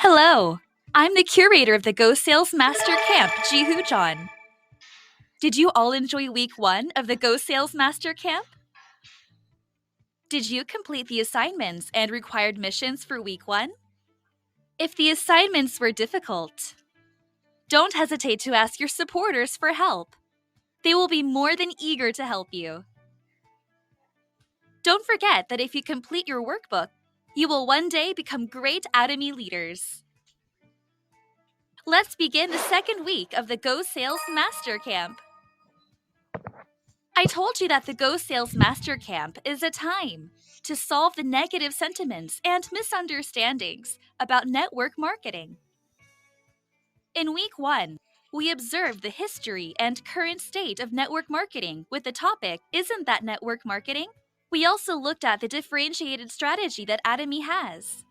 Hello, I'm the curator of the Go Sales Master Camp, Jihu John. Did you all enjoy week 1 of the Go Sales Master Camp? Did you complete the assignments and required missions for week 1? If the assignments were difficult, don't hesitate to ask your supporters for help. They will be more than eager to help you. Don't forget that if you complete your workbook, you will one day become great Atomy leaders. Let's begin the second week of the Go Sales Master Camp. I told you that the Go Sales Master Camp is a time to solve the negative sentiments and misunderstandings about network marketing. In week 1, we observed the history and current state of network marketing with the topic, Isn't that network marketing? We also looked at the differentiated strategy that Atomy has.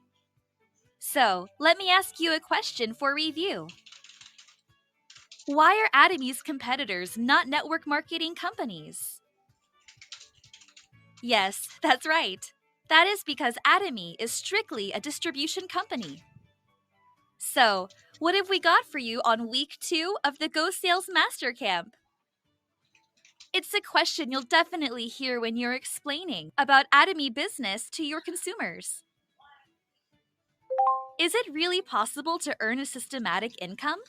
So, let me ask you a question for review. Why are Atomy's competitors not network marketing companies? Yes, that's right. That is because Atomy is strictly a distribution company. So, what have we got for you on week 2 of the Go Sales Master Camp? It's a question you'll definitely hear when you're explaining about Atomy business to your consumers. Is it really possible to earn a systematic income?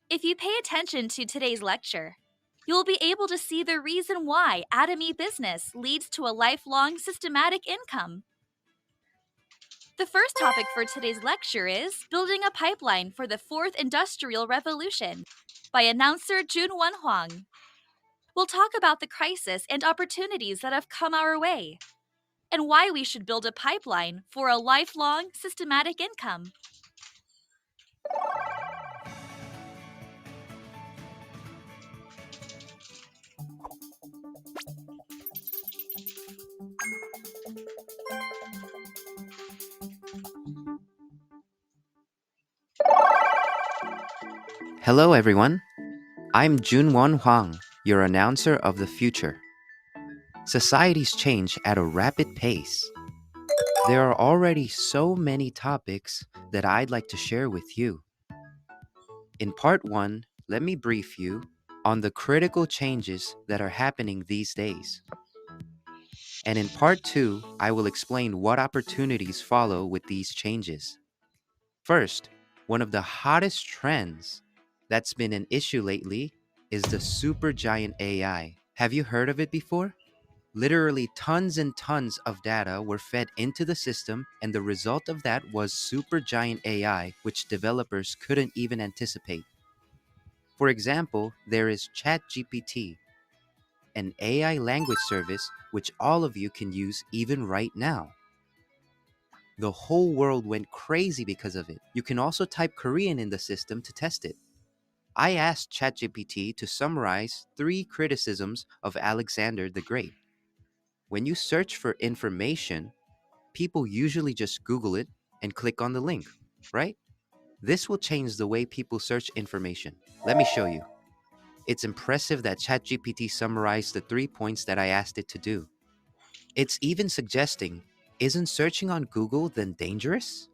If you pay attention to today's lecture, you'll be able to see the reason why Atomy business leads to a lifelong systematic income. The first topic for today's lecture is Building a Pipeline for the Fourth Industrial Revolution by announcer Junwon Huang. We'll talk about the crisis and opportunities that have come our way, and why we should build a pipeline for a lifelong systematic income. Hello everyone, I'm Junwon Huang, your announcer of the future. Societies change at a rapid pace. There are already so many topics that I'd like to share with you. In part 1, let me brief you on the critical changes that are happening these days. And in part 2, I will explain what opportunities follow with these changes. First, one of the hottest trends that's been an issue lately is the supergiant AI. Have you heard of it before? Literally tons and tons of data were fed into the system, and the result of that was supergiant AI, which developers couldn't even anticipate. For example, there is ChatGPT, an AI language service which all of you can use even right now. The whole world went crazy because of it. You can also type Korean in the system to test it. I asked ChatGPT to summarize 3 criticisms of Alexander the Great. When you search for information, people usually just Google it and click on the link, right? This will change the way people search information. Let me show you. It's impressive that ChatGPT summarized the 3 points that I asked it to do. It's even suggesting, isn't searching on Google then dangerous?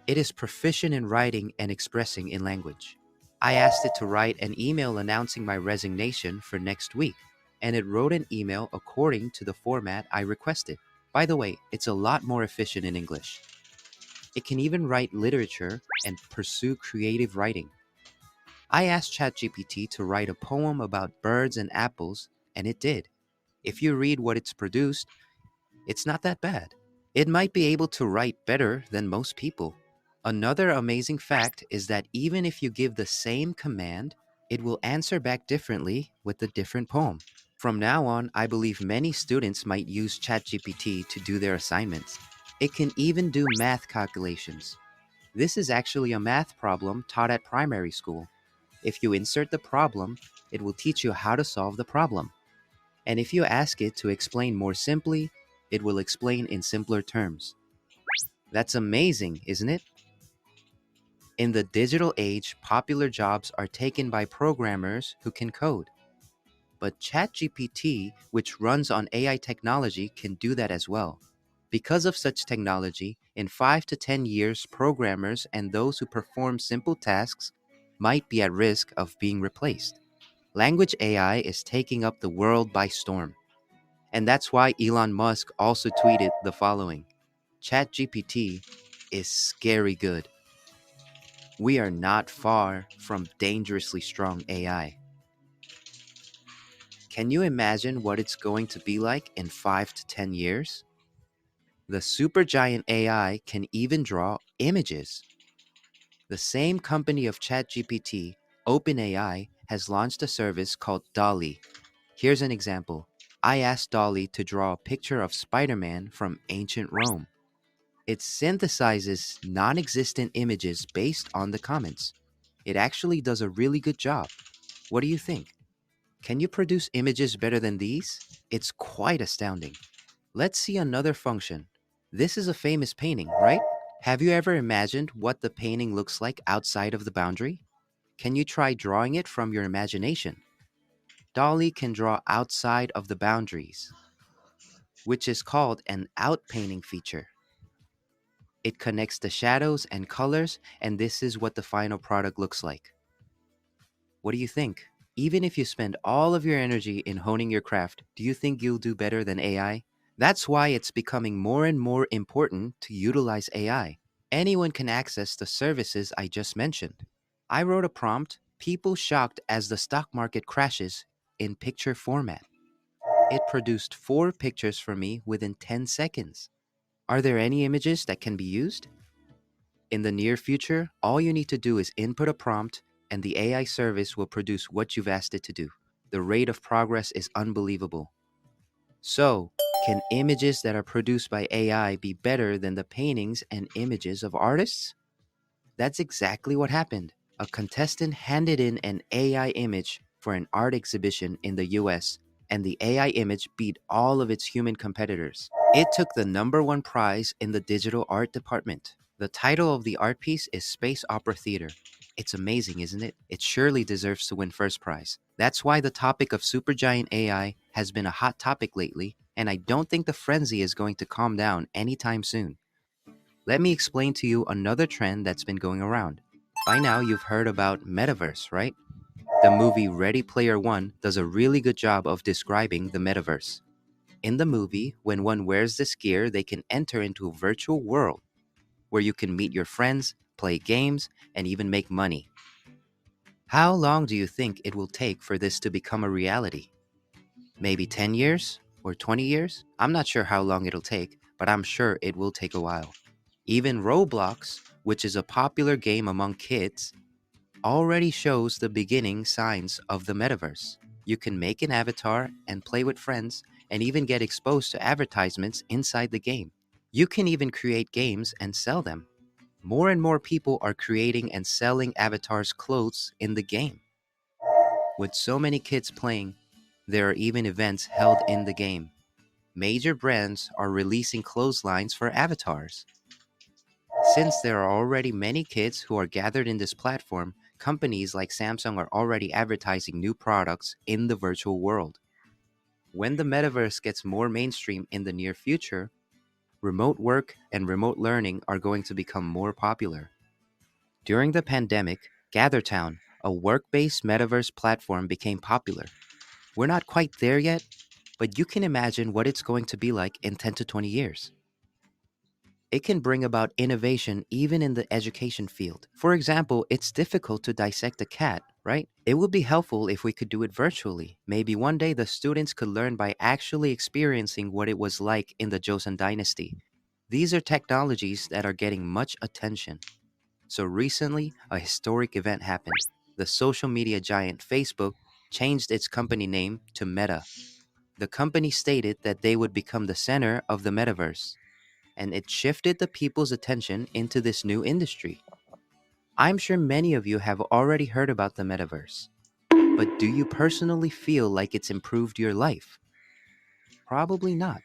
It is proficient in writing and expressing in language. I asked it to write an email announcing my resignation for next week, and it wrote an email according to the format I requested. By the way, it's a lot more efficient in English. It can even write literature and pursue creative writing. I asked ChatGPT to write a poem about birds and apples, and it did. If you read what it's produced, it's not that bad. It might be able to write better than most people. Another amazing fact is that even if you give the same command, it will answer back differently with a different poem. From now on, I believe many students might use ChatGPT to do their assignments. It can even do math calculations. This is actually a math problem taught at primary school. If you insert the problem, it will teach you how to solve the problem. And if you ask it to explain more simply, it will explain in simpler terms. That's amazing, isn't it? In the digital age, popular jobs are taken by programmers who can code. But ChatGPT, which runs on AI technology, can do that as well. Because of such technology, in 5 to 10 years, programmers and those who perform simple tasks might be at risk of being replaced. Language AI is taking up the world by storm. And that's why Elon Musk also tweeted the following: ChatGPT is scary good. We are not far from dangerously strong AI. Can you imagine what it's going to be like in 5 to 10 years? The supergiant AI can even draw images. The same company of ChatGPT, OpenAI, has launched a service called DALL-E. Here's an example. I asked DALL-E to draw a picture of Spider-Man from ancient Rome. It synthesizes non existent images based on the comments. It actually does a really good job. What do you think? Can you produce images better than these? It's quite astounding. Let's see another function. This is a famous painting, right? Have you ever imagined what the painting looks like outside of the boundary? Can you try drawing it from your imagination? Dolly can draw outside of the boundaries, which is called an outpainting feature. It connects the shadows and colors, and this is what the final product looks like. What do you think? Even if you spend all of your energy in honing your craft, do you think you'll do better than AI? That's why it's becoming more and more important to utilize AI. Anyone can access the services I just mentioned. I wrote a prompt, "People shocked as the stock market crashes," in picture format. It produced 4 pictures for me within 10 seconds. Are there any images that can be used? In the near future, all you need to do is input a prompt, and the AI service will produce what you've asked it to do. The rate of progress is unbelievable. So, can images that are produced by AI be better than the paintings and images of artists? That's exactly what happened. A contestant handed in an AI image for an art exhibition in the US, and the AI image beat all of its human competitors. It took the #1 prize in the digital art department. The title of the art piece is Space Opera Theater. It's amazing, isn't it? It surely deserves to win first prize. That's why the topic of supergiant AI has been a hot topic lately, and I don't think the frenzy is going to calm down anytime soon. Let me explain to you another trend that's been going around. By now, you've heard about metaverse, right? The movie Ready Player One does a really good job of describing the metaverse. In the movie, when one wears this gear, they can enter into a virtual world where you can meet your friends, play games, and even make money. How long do you think it will take for this to become a reality? Maybe 10 years or 20 years? I'm not sure how long it'll take, but I'm sure it will take a while. Even Roblox, which is a popular game among kids, already shows the beginning signs of the metaverse. You can make an avatar and play with friends and even get exposed to advertisements inside the game. You can even create games and sell them. More and more people are creating and selling avatars' clothes in the game. With so many kids playing, there are even events held in the game. Major brands are releasing clotheslines for avatars. Since there are already many kids who are gathered in this platform, companies like Samsung are already advertising new products in the virtual world. When the metaverse gets more mainstream in the near future, remote work and remote learning are going to become more popular. During the pandemic, GatherTown, a work based metaverse platform, became popular. We're not quite there yet, but you can imagine what it's going to be like in 10 to 20 years. It can bring about innovation even in the education field. For example, it's difficult to dissect a cat, right? It would be helpful if we could do it virtually. Maybe one day the students could learn by actually experiencing what it was like in the Joseon dynasty. These are technologies that are getting much attention. So recently, a historic event happened. The social media giant Facebook changed its company name to Meta. The company stated that they would become the center of the metaverse, and it shifted the people's attention into this new industry. I'm sure many of you have already heard about the metaverse, but do you personally feel like it's improved your life? Probably not.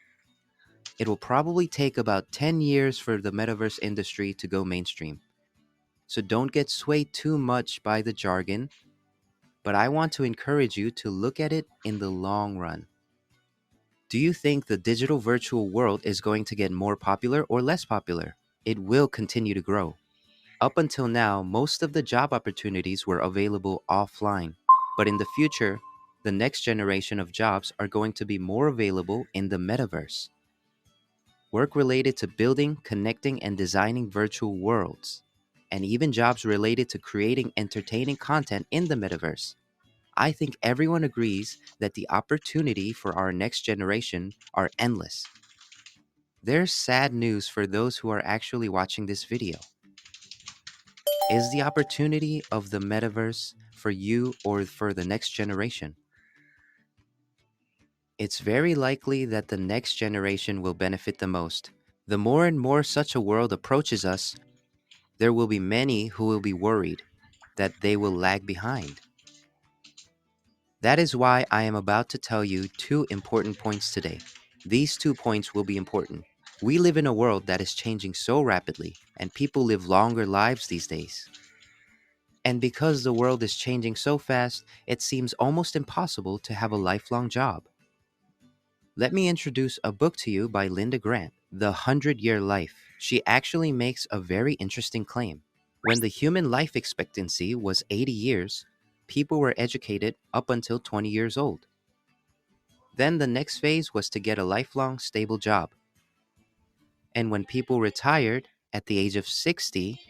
It will probably take about 10 years for the metaverse industry to go mainstream. So don't get swayed too much by the jargon, but I want to encourage you to look at it in the long run. Do you think the digital virtual world is going to get more popular or less popular? It will continue to grow. Up until now, most of the job opportunities were available offline. But in the future, the next generation of jobs are going to be more available in the metaverse. Work related to building, connecting, and designing virtual worlds, and even jobs related to creating entertaining content in the metaverse. I think everyone agrees that the opportunity for our next generation are endless. There's sad news for those who are actually watching this video. Is the opportunity of the metaverse for you or for the next generation? It's very likely that the next generation will benefit the most. The more and more such a world approaches us, there will be many who will be worried that they will lag behind. That is why I am about to tell you two important points today. These 2 points will be important. We live in a world that is changing so rapidly, and people live longer lives these days. And because the world is changing so fast, it seems almost impossible to have a lifelong job. Let me introduce a book to you by Linda Grant, The 100-Year Life. She actually makes a very interesting claim. When the human life expectancy was 80 years, people were educated up until 20 years old. Then the next phase was to get a lifelong, stable job. And when people retired at the age of 60,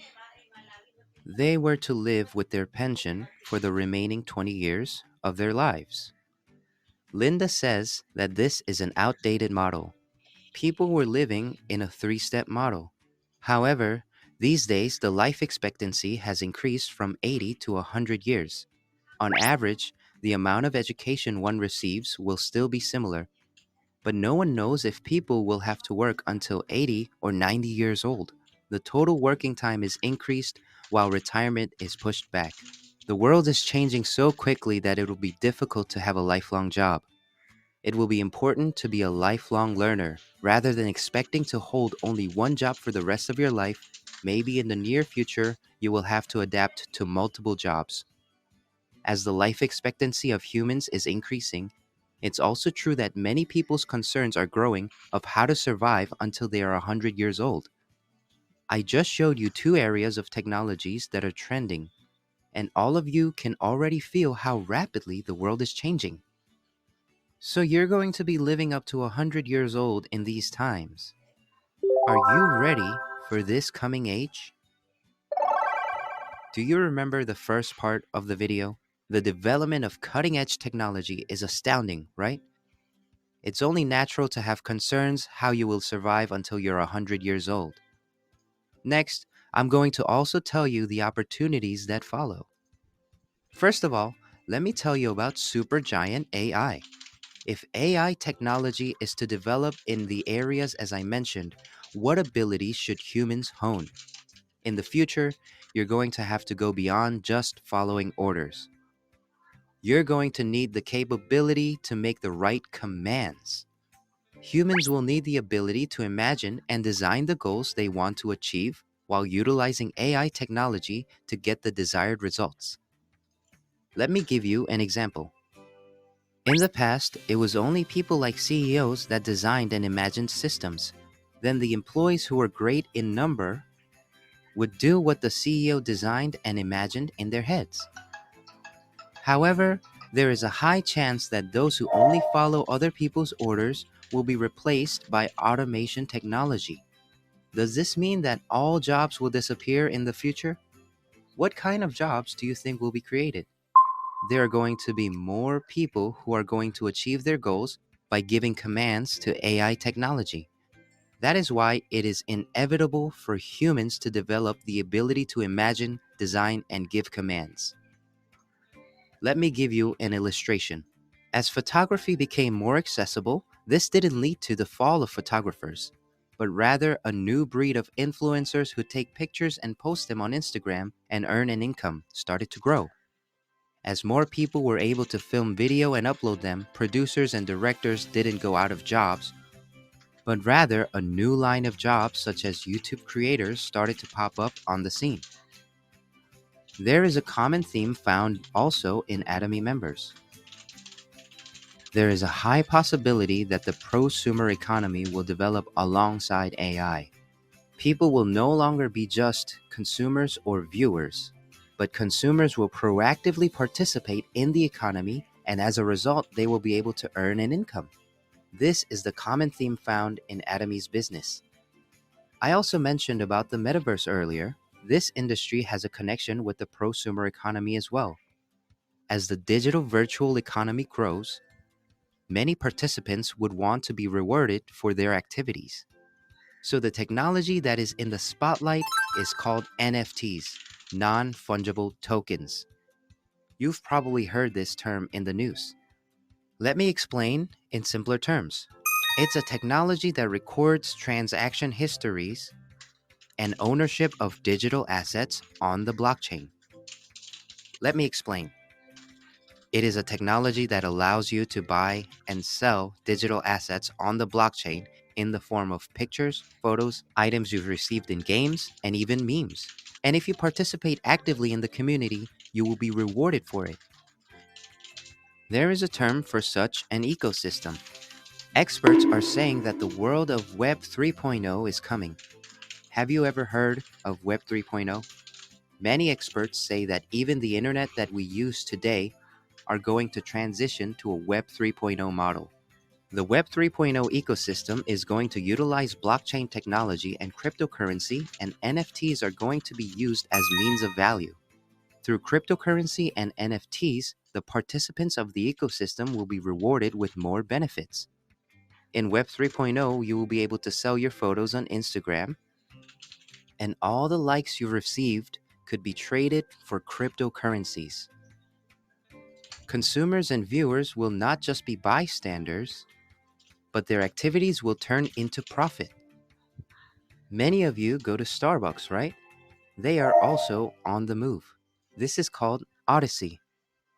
they were to live with their pension for the remaining 20 years of their lives. Linda says that this is an outdated model. People were living in a 3-step model. However, these days the life expectancy has increased from 80 to 100 years. On average, the amount of education one receives will still be similar, but no one knows if people will have to work until 80 or 90 years old. The total working time is increased while retirement is pushed back. The world is changing so quickly that it will be difficult to have a lifelong job. It will be important to be a lifelong learner rather than expecting to hold only one job for the rest of your life. Maybe in the near future, you will have to adapt to multiple jobs. As the life expectancy of humans is increasing, it's also true that many people's concerns are growing of how to survive until they are 100 years old. I just showed you two areas of technologies that are trending, and all of you can already feel how rapidly the world is changing. So you're going to be living up to 100 years old in these times. Are you ready for this coming age? Do you remember the first part of the video? The development of cutting edge technology is astounding, right? It's only natural to have concerns how you will survive until you're 100 years old. Next, I'm going to also tell you the opportunities that follow. First of all, let me tell you about supergiant AI. If AI technology is to develop in the areas as I mentioned, what abilities should humans hone? In the future, you're going to have to go beyond just following orders. You're going to need the capability to make the right commands. Humans will need the ability to imagine and design the goals they want to achieve while utilizing AI technology to get the desired results. Let me give you an example. In the past, it was only people like CEOs that designed and imagined systems. Then the employees who were great in number would do what the CEO designed and imagined in their heads. However, there is a high chance that those who only follow other people's orders will be replaced by automation technology. Does this mean that all jobs will disappear in the future? What kind of jobs do you think will be created? There are going to be more people who are going to achieve their goals by giving commands to AI technology. That is why it is inevitable for humans to develop the ability to imagine, design, and give commands. Let me give you an illustration. As photography became more accessible, this didn't lead to the fall of photographers, but rather a new breed of influencers who take pictures and post them on Instagram and earn an income started to grow. As more people were able to film video and upload them, producers and directors didn't go out of jobs, but rather a new line of jobs such as YouTube creators started to pop up on the scene. There is a common theme found also in Atomy members. There is a high possibility that the prosumer economy will develop alongside AI. People will no longer be just consumers or viewers, but consumers will proactively participate in the economy, and as a result, they will be able to earn an income. This is the common theme found in Atomi's business. I also mentioned about the metaverse earlier. This industry has a connection with the prosumer economy as well. As the digital virtual economy grows, many participants would want to be rewarded for their activities. So the technology that is in the spotlight is called NFTs, non fungible tokens. You've probably heard this term in the news. Let me explain in simpler terms. It's a technology that records transaction histories and ownership of digital assets on the blockchain. Let me explain. It is a technology that allows you to buy and sell digital assets on the blockchain in the form of pictures, photos, items you've received in games, and even memes. And if you participate actively in the community, you will be rewarded for it. There is a term for such an ecosystem. Experts are saying that the world of Web 3.0 is coming. Have you ever heard of Web 3.0? Many experts say that even the internet that we use today are going to transition to a Web 3.0 model. The Web 3.0 ecosystem is going to utilize blockchain technology and cryptocurrency, and NFTs are going to be used as means of value. Through cryptocurrency and NFTs, the participants of the ecosystem will be rewarded with more benefits. In Web 3.0, you will be able to sell your photos on Instagram, and all the likes you received could be traded for cryptocurrencies. Consumers and viewers will not just be bystanders, but their activities will turn into profit. Many of you go to Starbucks, right? They are also on the move. This is called Odyssey.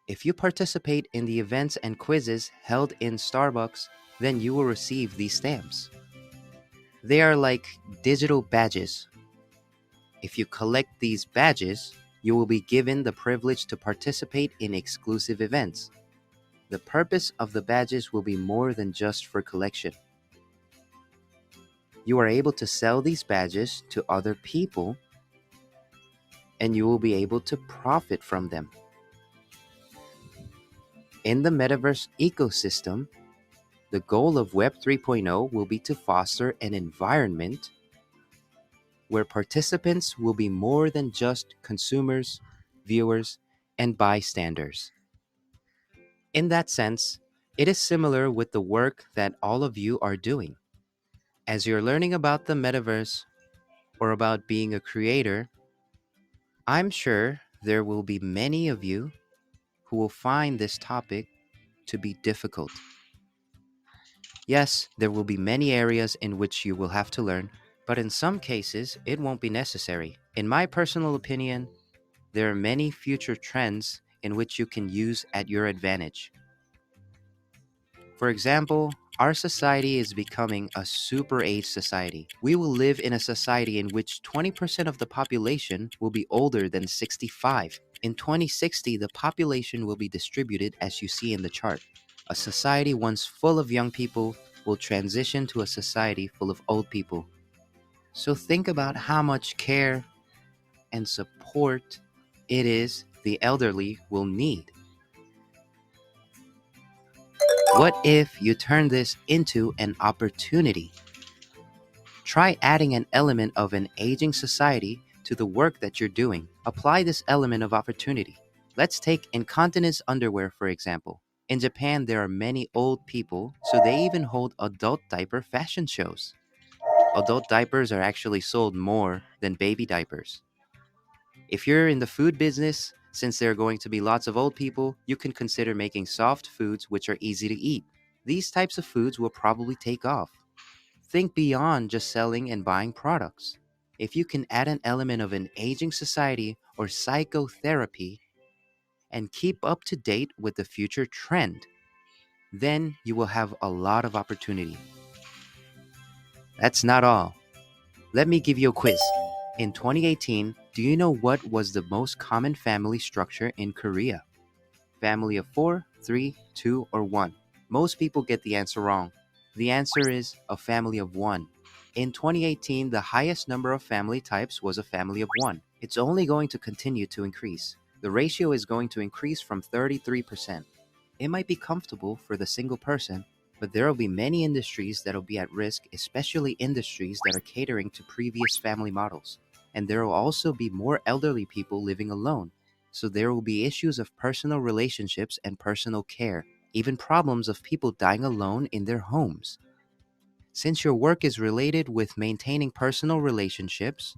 If you participate in the events and quizzes held in Starbucks, then you will receive these stamps. They are like digital badges. If you collect these badges, you will be given the privilege to participate in exclusive events. The purpose of the badges will be more than just for collection. You are able to sell these badges to other people, and you will be able to profit from them. In the metaverse ecosystem, the goal of Web 3.0 will be to foster an environment where participants will be more than just consumers, viewers, and bystanders. In that sense, it is similar with the work that all of you are doing. As you're learning about the metaverse or about being a creator, I'm sure there will be many of you who will find this topic to be difficult. Yes, there will be many areas in which you will have to learn, but in some cases, it won't be necessary. In my personal opinion, there are many future trends in which you can use at your advantage. For example, our society is becoming a super age society. We will live in a society in which 20% of the population will be older than 65. In 2060, the population will be distributed as you see in the chart. A society once full of young people will transition to a society full of old people. So think about how much care and support it is the elderly will need. What if you turn this into an opportunity? Try adding an element of an aging society to the work that you're doing. Apply this element of opportunity. Let's take incontinence underwear, for example. In Japan, there are many old people, so they even hold adult diaper fashion shows. Adult diapers are actually sold more than baby diapers. If you're in the food business, since there are going to be lots of old people, you can consider making soft foods which are easy to eat. These types of foods will probably take off. Think beyond just selling and buying products. If you can add an element of an aging society or psychotherapy and keep up to date with the future trend, then you will have a lot of opportunity. That's not all. Let me give you a quiz. In 2018, do you know what was the most common family structure in Korea? Family of 4, 3, 2, or 1? Most people get the answer wrong. The answer is a family of one. In 2018, the highest number of family types was a family of one. It's only going to continue to increase. The ratio is going to increase from 33%. It might be comfortable for the single person, but there will be many industries that will be at risk, especially industries that are catering to previous family models. And there will also be more elderly people living alone. So there will be issues of personal relationships and personal care, even problems of people dying alone in their homes. Since your work is related with maintaining personal relationships,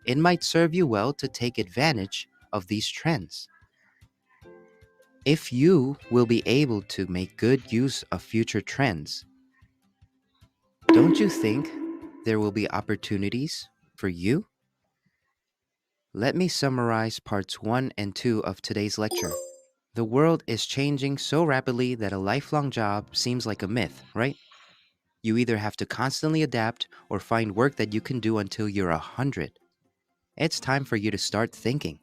it might serve you well to take advantage of these trends. If you will be able to make good use of future trends, don't you think there will be opportunities for you? Let me summarize parts 1 and 2 of today's lecture. The world is changing so rapidly that a lifelong job seems like a myth, right? You either have to constantly adapt or find work that you can do until you're 100. It's time for you to start thinking.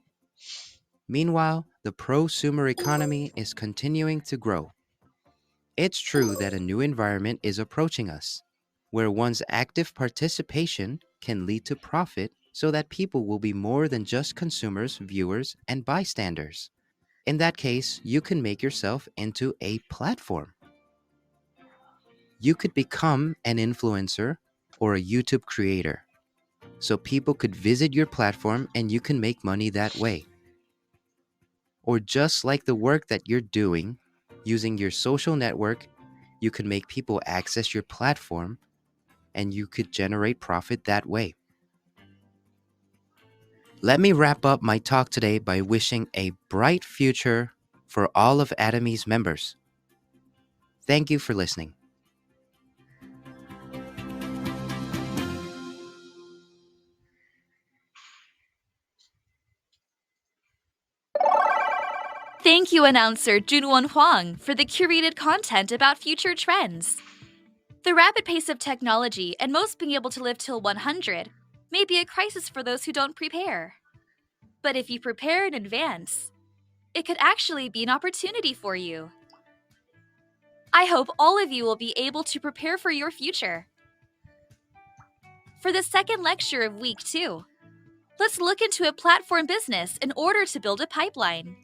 Meanwhile, the prosumer economy is continuing to grow. It's true that a new environment is approaching us, where one's active participation can lead to profit so that people will be more than just consumers, viewers, and bystanders. In that case, you can make yourself into a platform. You could become an influencer or a YouTube creator, so people could visit your platform and you can make money that way. Or just like the work that you're doing, using your social network, you can make people access your platform and you could generate profit that way. Let me wrap up my talk today by wishing a bright future for all of Atomi's members. Thank you for listening. Thank you, announcer Junwon Huang, for the curated content about future trends. The rapid pace of technology and most being able to live till 100 may be a crisis for those who don't prepare. But if you prepare in advance, it could actually be an opportunity for you. I hope all of you will be able to prepare for your future. For the second lecture of week 2, let's look into a platform business in order to build a pipeline.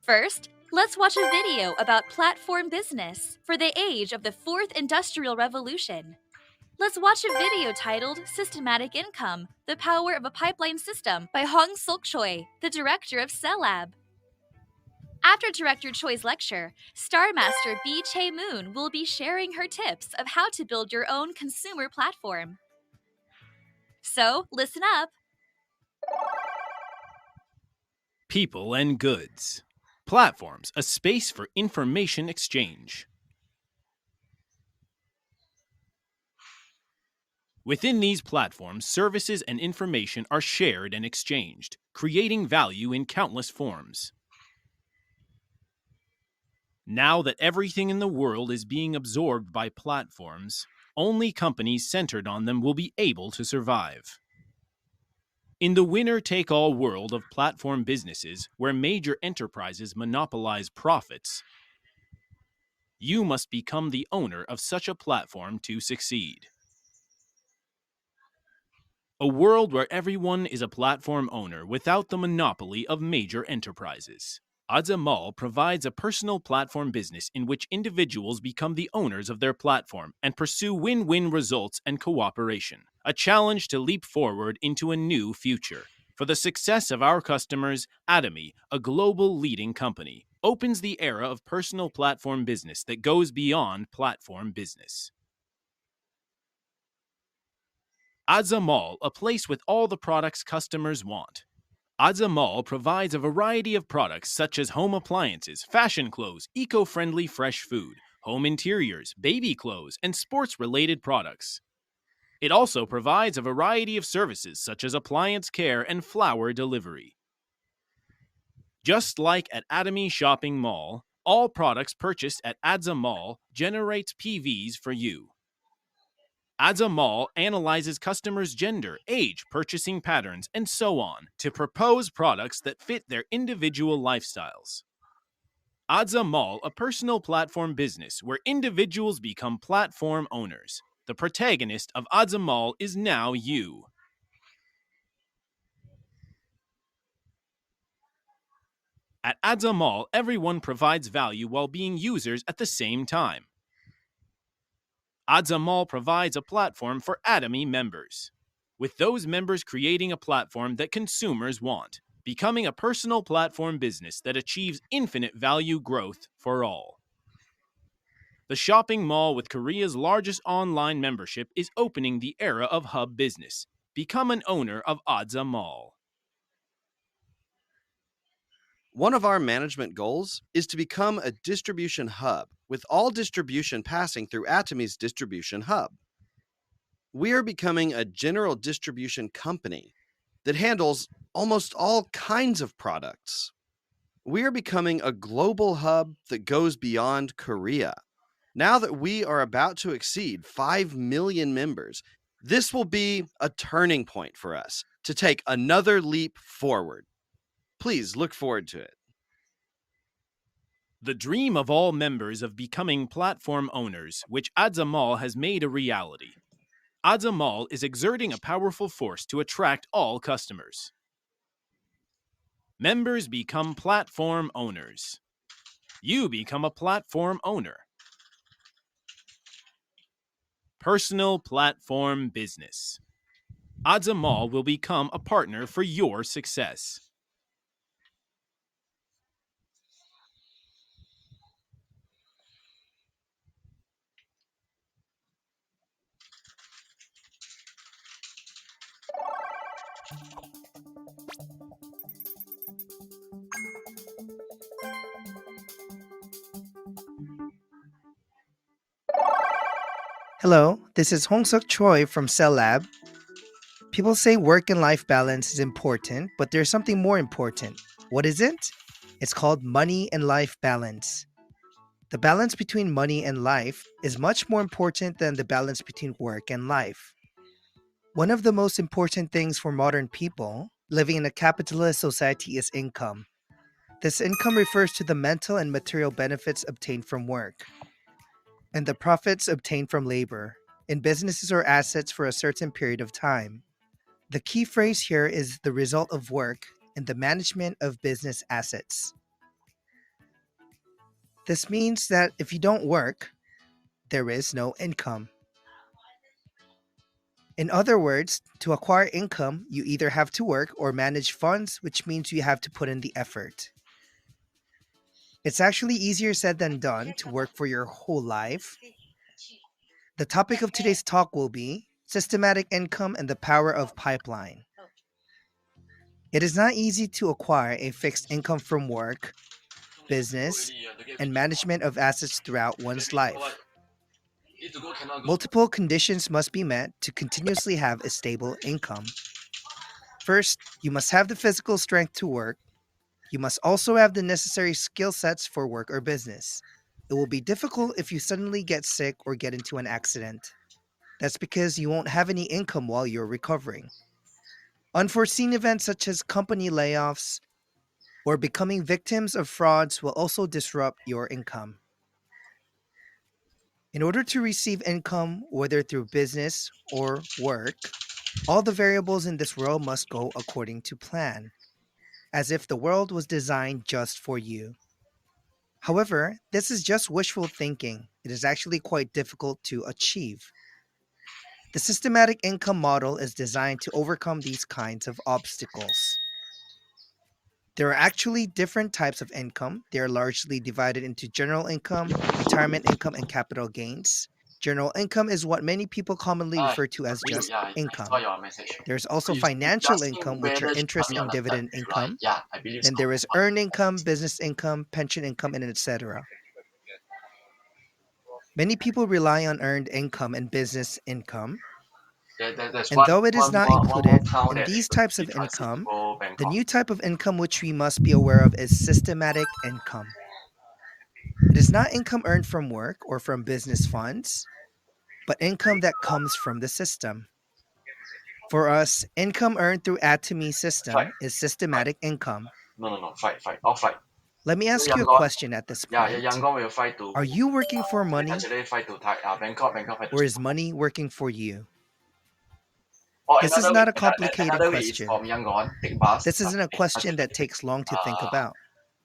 First, let's watch a video about platform business for the age of the 4th Industrial Revolution. Let's watch a video titled Systematic Income, The Power of a Pipeline System by Hong Sok Choi, the director of Cell Lab. After Director Choi's lecture, Star Master B. Chae Moon will be sharing her tips of how to build your own consumer platform. So, listen up. People and goods. Platforms, a space for information exchange. Within these platforms, services and information are shared and exchanged, creating value in countless forms. Now that everything in the world is being absorbed by platforms, only companies centered on them will be able to survive. In the winner-take-all world of platform businesses, where major enterprises monopolize profits, you must become the owner of such a platform to succeed. A world where everyone is a platform owner without the monopoly of major enterprises. Azamall provides a personal platform business in which individuals become the owners of their platform and pursue win-win results and cooperation. A challenge to leap forward into a new future. For the success of our customers, Atomy, a global leading company, opens the era of personal platform business that goes beyond platform business. Azamall, a place with all the products customers want. Azamall provides a variety of products such as home appliances, fashion clothes, eco-friendly fresh food, home interiors, baby clothes, and sports-related products. It also provides a variety of services such as appliance care and flower delivery. Just like at Atomy Shopping Mall, all products purchased at Azamall generates PVs for you. Azamall analyzes customers' gender, age, purchasing patterns, and so on to propose products that fit their individual lifestyles. Adza Mall, a personal platform business where individuals become platform owners. The protagonist of Adza Mall is now you. At Adza Mall, everyone provides value while being users at the same time. Adza Mall provides a platform for Atomy members, with those members creating a platform that consumers want, becoming a personal platform business that achieves infinite value growth for all. The shopping mall with Korea's largest online membership is opening the era of hub business. Become an owner of Adza Mall. One of our management goals is to become a distribution hub, with all distribution passing through Atomy's distribution hub. We are becoming a general distribution company that handles almost all kinds of products. We are becoming a global hub that goes beyond Korea. Now that we are about to exceed 5 million members, this will be a turning point for us to take another leap forward. Please look forward to it. The dream of all members of becoming platform owners, which Adza Mall has made a reality. Adza Mall is exerting a powerful force to attract all customers. Members become platform owners. You become a platform owner. Personal platform business. Adza Mall will become a partner for your success. Hello, this is Hongsuk Choi from Cell Lab. People say work and life balance is important, but there's something more important. What is it? It's called money and life balance. The balance between money and life is much more important than the balance between work and life. One of the most important things for modern people living in a capitalist society is income. This income refers to the mental and material benefits obtained from work, and the profits obtained from labor in businesses or assets for a certain period of time. The key phrase here is the result of work and the management of business assets. This means that if you don't work, there is no income. In other words, to acquire income, you either have to work or manage funds, which means you have to put in the effort. It's actually easier said than done to work for your whole life. The topic of today's talk will be systematic income and the power of pipeline. It is not easy to acquire a fixed income from work, business, and management of assets throughout one's life. Multiple conditions must be met to continuously have a stable income. First, you must have the physical strength to work. You must also have the necessary skill sets for work or business. It will be difficult if you suddenly get sick or get into an accident. That's because you won't have any income while you're recovering. Unforeseen events such as company layoffs or becoming victims of frauds will also disrupt your income. In order to receive income, whether through business or work, all the variables in this world must go according to plan, as if the world was designed just for you. However, this is just wishful thinking. It is actually quite difficult to achieve. The systematic income model is designed to overcome these kinds of obstacles. There are actually different types of income. They are largely divided into general income, retirement income, and capital gains. General income is what many people commonly refer to as just income. There's also financial income, which are interest and dividend income. Then there is earned income, business income, pension income, and etc. Many people rely on earned income and business income. And though it is not included in these types of income, the new type of income which we must be aware of is systematic income. It is not income earned from work or from business funds, but income that comes from the system. For us, income earned through Atomy system is systematic income. No, fight. I'll fight. Let me So ask you a Yangon, question at this yeah, point. Yangon will fly to Are you working for money actually fly to Bangkok, Bangkok fly to or is Singapore. money working for you? Or This is another way, not a complicated another way is question. from Yangon, take bus, This isn't a question that takes long to think uh, about.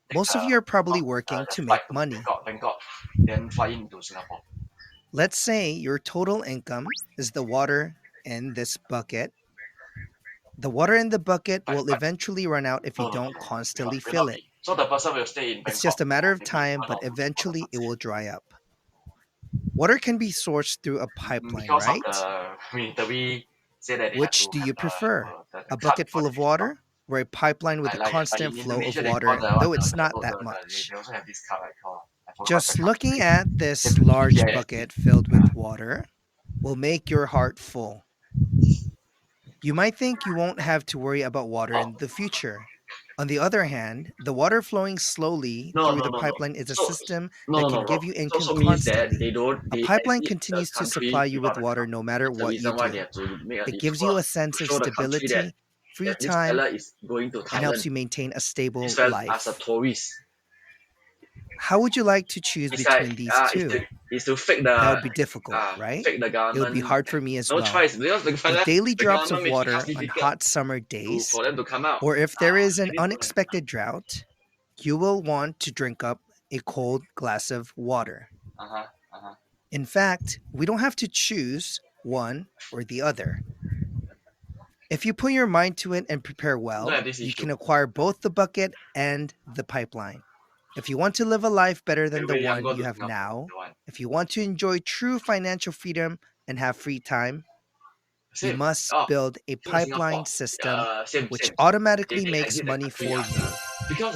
take Most of you are probably the working to flight make to money. Bangkok, then fly into Singapore. Let's say your total income is the water in this bucket. The water in the bucket will But eventually run out if you no, no, no, don't no, constantly will fill not it. be. So the person will stay in It's Bangkok just a matter of maybe time, 1 but or 2 for the eventually it months. will dry up. Water can be sourced through a pipeline, Because of right? the military say that they have Which to do have you prefer? the A cut bucket for full the of export. water or a pipeline with a Like constant in flow of Indonesia, they call water, the though what it's the not that much? they also have this cut like called I forgot what's the Just cut. looking at this Same to large TPI bucket actually. filled Yeah. with water will make your heart full. You might think you won't have to worry about water Oh, in the future. On the other hand, the water flowing slowly no, through no, the no, no. pipeline is a So system no, that no, no, can Rob. give you So income means that constantly. they don't A they pipeline exit the continues to supply country you with without the water country. no matter It's the what you reason why they do. have to make a It gives you discourse a sense to of show the country stability, free that this time, fella is going to and helps Thailand. you maintain a This stable fella as a life. tourist. How would you like to choose It's like between these two? is to fake That the would be difficult, right? fake the It would be government. hard for me as No well. choice because the With fella daily the drops government of making water it on difficult hot summer days, for them to come out. or if there is They an need to have unexpected drought, you will want to drink up a cold glass of water. uh-huh, uh-huh. In fact, we don't have to choose one or the other. If you put your mind to it and prepare We don't well, have this you issue. can acquire both the bucket and the pipeline. If you want to live a life better than the Everybody young one go you to have Singapore. now, The one. if you want to enjoy true financial freedom and have free time, you Same. must Oh, build a same as Singapore. pipeline system Same, which same. automatically They makes exit the money country for you. because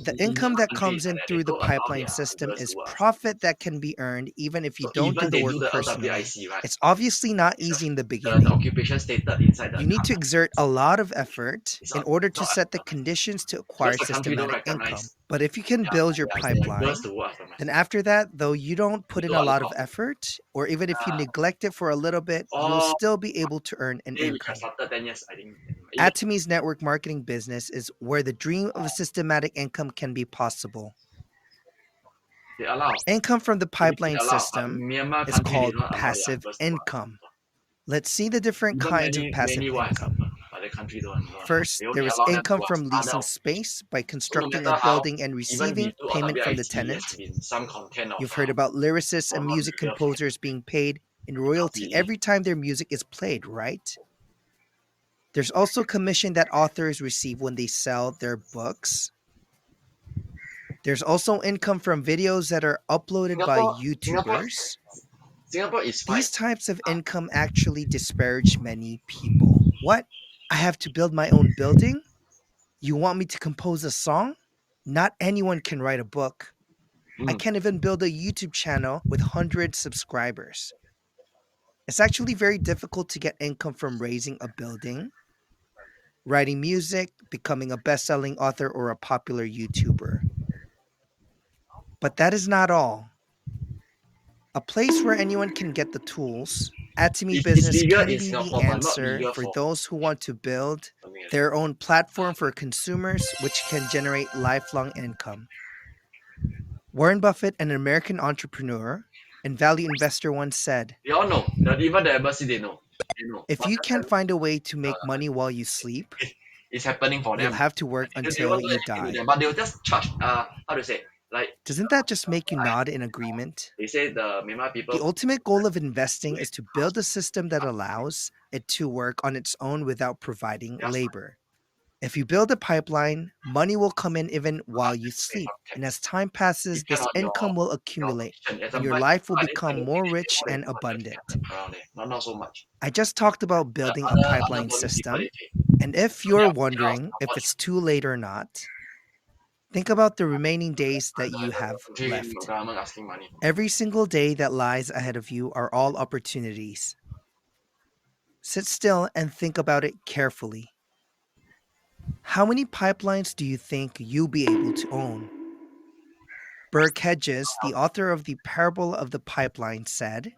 The in income some that countries comes in they through the don't allow pipeline their system girls to is work. profit that can be earned even if you So don't do even the they work do the personally. LWIC, right? It's obviously not It's easy in the the beginning. occupation stated inside the You need card. to exert a lot of effort It's in not order to not set the automatic conditions to because acquire the country don't systematic income. recognize But if you can build your their girls pipeline, to work after then master. after that, though you don't We put in do a a lot of lot. effort, or even if you Uh, neglect it for a little bit, you'll all still be able to earn an they which I income. started 10 years, I think. Even Atomi's network marketing business is where the dream of a systematic income can be possible. they allow. Income from the Philippines pipeline allow, but system Myanmar is country did called not allow their passive girls to work. income. Let's see the different Even kinds of passive many wives income. suffer, but the country don't allow. First, They only there is allow them to income work from other leasing occupation. space by So no constructing a matter how, building and even we receiving do payment from the LWIC, there has tenant. been some content of You've heard about lyricists and government music welfare composers being paid in royalty completely. every time their music is played, right? There's also commission that authors receive when they sell their books. There's also income from videos that are uploaded by Singapore YouTubers. Singapore is fine. These types of income actually disparage many people. What? I have to build my own building? You want me to compose a song? Not anyone can write a book. I Mm. can't even build a YouTube channel with 100 subscribers. It's actually very difficult to get income from raising a building, writing music, becoming a best selling author, or a popular YouTuber. But that is not all. A place where anyone can get the tools, Atomy It's Business bigger can in be the Singapore, but not answer bigger for for those who want to build something like that. their own platform for consumers, which can generate lifelong income. Warren Buffett, an American entrepreneur and value investor, once said, They all know. Even the embassy, they know. They know. if But you can't find a way to make money while you sleep, it's happening for you'll them. have to work They until want to you educate die. them, but they'll just charge. How to say? Like Doesn't that just make you nod in agreement? they say, the Myanmar The people. ultimate goal of investing is to build a system that allows it to work on its own without providing Just labor. If you build a pipeline, money will come in even while you pay sleep. some And tax. as time passes, Depend this on income will your accumulate position. and your Example, life will I think become more they rich more than and 200 abundant. around there. Not so much. I just talked about The building a other pipeline bonus people system. they pay. And if So they you're are pushing out wondering if Singapore it's too late or not, think about the remaining days that you have country left. government asking money. Every single day that lies ahead of you are all opportunities. Sit still and think about it carefully. How many pipelines do you think you'll be able to own? Burke Hedges, the author of The Parable of the Pipeline, said,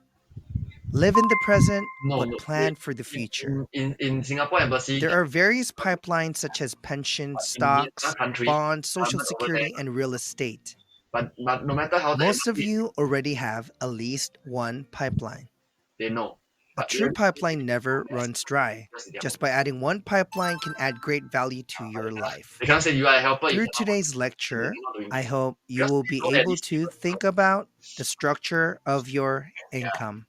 Live in the present, No, but no. plan for the future. In Singapore embassy, There are various pipelines such as pensions, in Vietnam stocks, country, bonds, social government over there. security, and real estate. But no matter how the Most of embassy, you already have at least one pipeline. they know. A But true pipeline never runs dry. Just by adding one pipeline can add great value to your life. they can't say you are a helper. Through You cannot. today's lecture, You're not doing I this. hope you Because will they be know that able these to people- think about the structure of your income.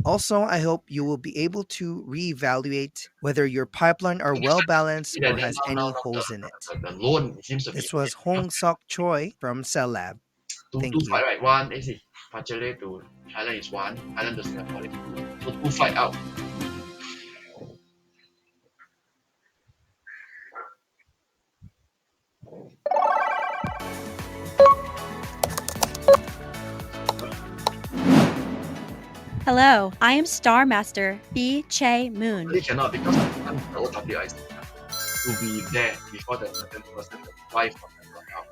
Also, I hope you will be able to reevaluate whether your pipeline are well balanced See that or then has now any holes in it. the loan seems to be This was Hong Sok Choi from Cell Lab. Thank two you. flight, right? One is Pachele to Thailand is one, Thailand to Singapore is two. So two flight out. Hello, I am Star Master B. Che Moon. Really cannot because I'm the OWIC to be there before the certain person the wife of the got out.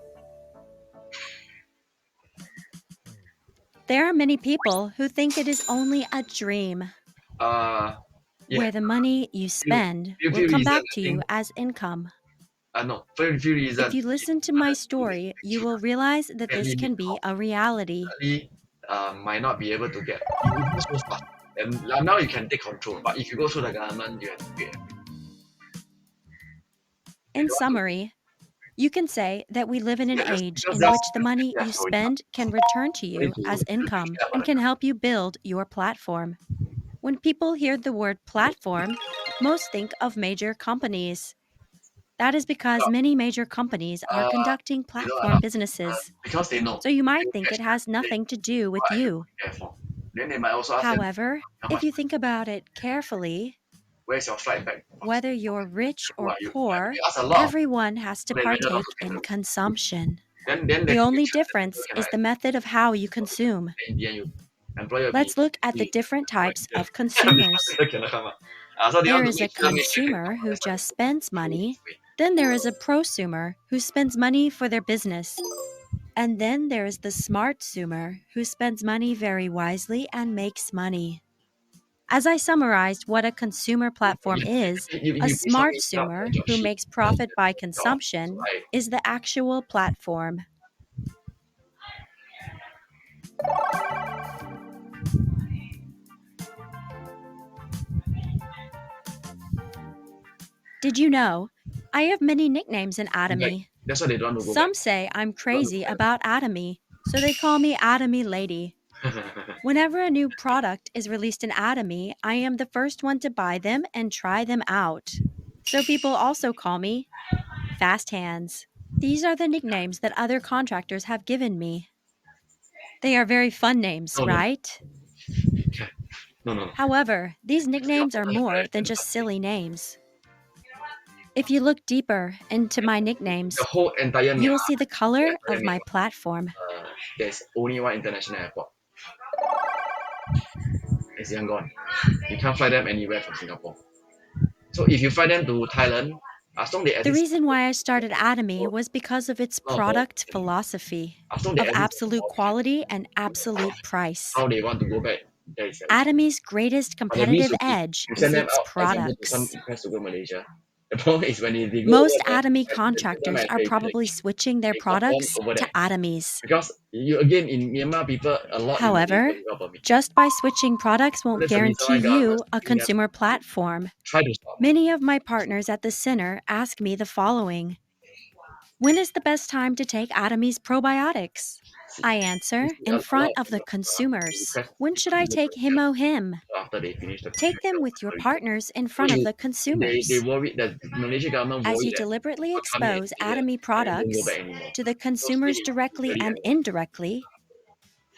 There are many people who think it is only a dream, Yeah. where the money you spend few will come reasons, back I to you think. as income. No, for few reasons. If you listen to my story, you will realize that this can be a reality. Definitely, might not be able to get. You go so fast, and now you can take control. But if you go through the government, you have to pay. In summary, you can say that we live in an Yeah, just- age just- in just- which the money yeah, you sorry. spend can return to you Sorry to- as income yeah, and can help you build your platform. When people hear the word platform, most think of major companies. That is because many major companies are conducting platform businesses. because they know. So you might think it has nothing to do with you. Therefore, then they might also ask them, However, how if much- you think about it carefully, where's your flight back? whether you're rich Who or are you? poor, They ask a lot. everyone has to They measure partake also in can- consumption. Then The only question difference can is I- the method of how you consume. in the end, you employer Let's look at the different types of consumers. There is a consumer who just spends money. Then there is a prosumer who spends money for their business. And then there is the smart-sumer who spends money very wisely and makes money. As I summarized what a consumer platform is, a smart-sumer who makes profit by consumption is the actual platform. Did you know? I have many nicknames in Atomy. That's why they don't want to go Some say I'm crazy about Atomy, so they call me Atomy Lady. back. Whenever a new product is released in Atomy, I am the first one to buy them and try them out. So people also call me Fast Hands. These are the nicknames that other contractors have given me. They are very fun names, No, no. right? No. However, these nicknames are more than just silly names. If you look deeper into my nicknames, The whole entire you will see the color of my platform. there's only one international airport. It's Yangon. You can't fly them anywhere from Singapore. So if you fly them to Thailand, as long as they The exist, reason why I started Atomy was because of its product philosophy as long as they of exist, absolute quality and absolute price. how they want to go back, that is Atomy's greatest But the means competitive would be, edge you is send them its out, example, to some products. request to go Malaysia. The problem is when they go Most over there, Atomy and contractors they- are they- probably switching their they perform products over to there. Atomy's. Because you again in Myanmar, people a lot. However, just by switching products won't That's the reason why guarantee you government's a giving them- consumer platform. try to stop. Many of my partners at the center ask me the following: when is the best time to take Atomy's probiotics? I answer in front of the consumers. When should I take Him? After they finish the Take them with your partners in front of the consumers. They worry that Malaysian government As worry you that deliberately people come in expose and Atomy don't go products back anymore. to the consumers directly really and indirectly,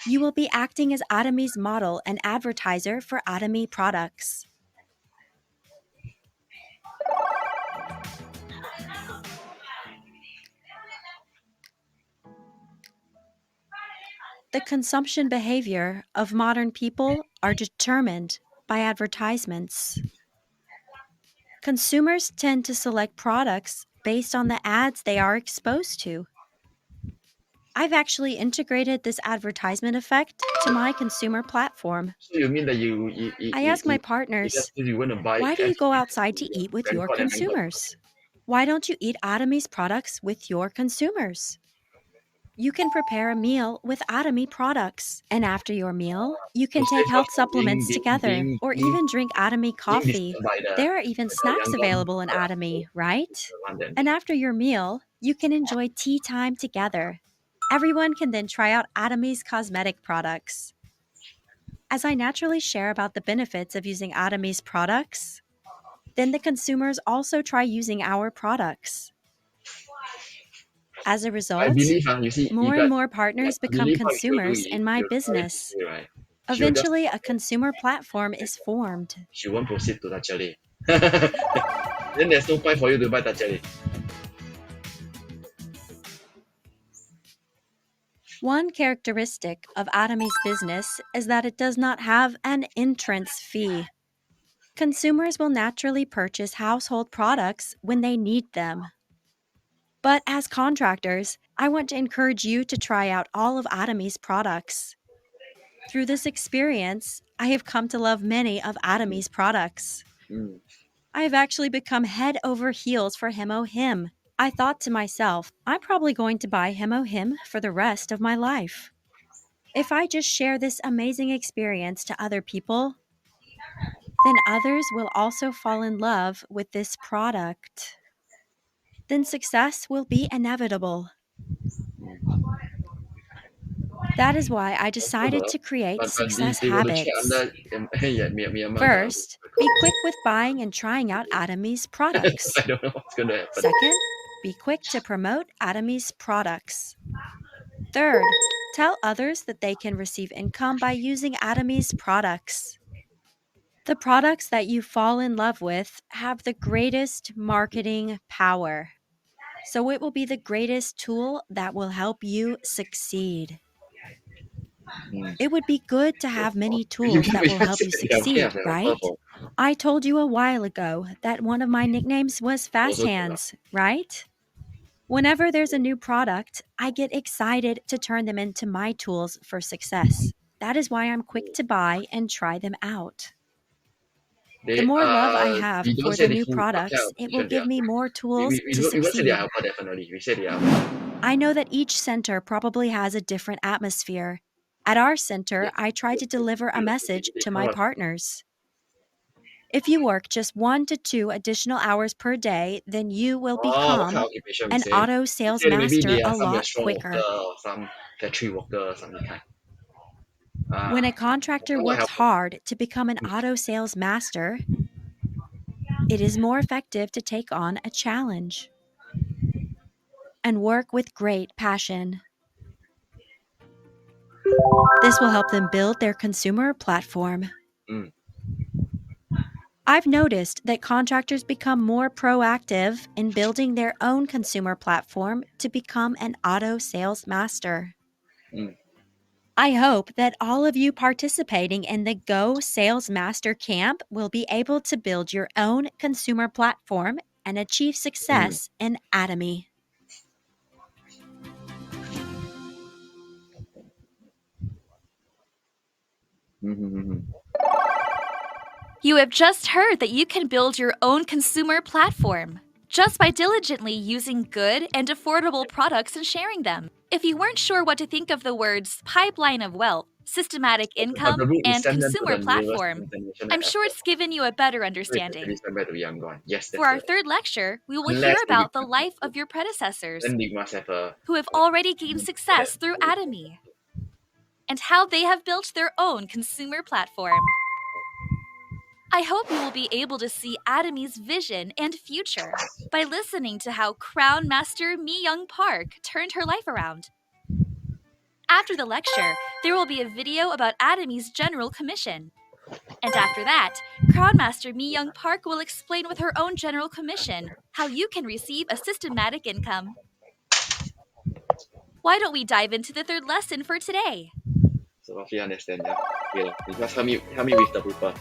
you will be acting as Atomy's model and advertiser for Atomy products. The consumption behavior of modern people are determined by advertisements. Consumers tend to select products based on the ads they are exposed to. I've actually integrated this advertisement effect to my consumer platform. So you mean that I ask my let's partners, say you want to buy why do you go outside to everything eat with your Bangkok and Bangkok. consumers? Why don't you eat Atomi's products with your consumers? You can prepare a meal with Atomy products. And after your meal, you can Instead take of health supplements being together or even drink Atomy coffee. disturbed by There are even the snacks Yangon available in Atomy, right? one then. And after your meal, you can enjoy tea time together. Everyone can then try out Atomy's cosmetic products. As I naturally share about the benefits of using Atomy's products, then the consumers also try using our products. As a I result, believe, you see, more if and that, more partners I become believe how she'll do consumers is in my she'll try it business. this way, right? She'll just Eventually, a consumer platform is formed. she won't proceed to Tachale. Then there's no point for you to buy Tachale. One characteristic of Atomy's business is that it does not have an entrance fee. Consumers will naturally purchase household products when they need them. But as contractors, I want to encourage you to try out all of Atomy's products. Through this experience, I have come to love many of Atomy's products. Mm. I have actually become head over heels for Hemo Him. I thought to myself, I'm probably going to buy Hemo Him for the rest of my life. If I just share this amazing experience to other people, then others will also fall in love with this product. Then success will be inevitable. That is why I decided to create But success they want to check habits. under Myanmar. First, be quick with buying and trying out Atomy's products. I don't know what's going to happen. Second, be quick to promote Atomy's products. Third, tell others that they can receive income by using Atomy's products. The products that you fall in love with have the greatest marketing power. So it will be the greatest tool that will help you succeed. Mm. It would be good to have many You tools can that will help you say they have succeed, an right? offer I told you a while ago that one of my nicknames was Fast Also, Hands, right? Whenever there's a new product, I get excited to turn them into my tools for success. That is why I'm quick to buy and try them out. The more love I have we don't for say the new anything what kind products, of it will position they give are. me more tools to We won't say they succeed. are helper, definitely. We say they are helper. I know that each center probably has a different atmosphere. At our center, I try to deliver a message to my partners. If you work just 1 to 2 additional hours per day, then you will What kind of become occupation we an say? auto We sales say maybe master they are a some lot restaurant quicker. worker or some factory worker or something kind. When a contractor Someone works helper. hard to become an auto sales master, it is more effective to take on a challenge and work with great passion. This will help them build their consumer platform. Mm. I've noticed that contractors become more proactive in building their own consumer platform to become an auto sales master. Mm. I hope that all of you participating in the Go Sales Master Camp will be able to build your own consumer platform and achieve success in Atomy. Mm-hmm. You have just heard that you can build your own consumer platform just by diligently using good and affordable products and sharing them. If you weren't sure what to think of the words pipeline of wealth, systematic income, the route is and send them to consumer the platform, nearest international I'm sure airport. it's given you a better So understanding. it's send back to Yangon. Yes, For our that's third lecture, we will Unless hear they about the become- life of your predecessors Then they must have a who have already gained success through Atomy and how they have built their own consumer platform. I hope you will be able to see Atomy's vision and future by listening to how Crown Master Mi Young Park turned her life around. After the lecture, there will be a video about Atomy's General Commission. And after that, Crown Master Mi Young Park will explain with her own General Commission how you can receive a systematic income. Why don't we dive into the third lesson for today? So roughly understand, yeah. Okay, you just help me with the paper.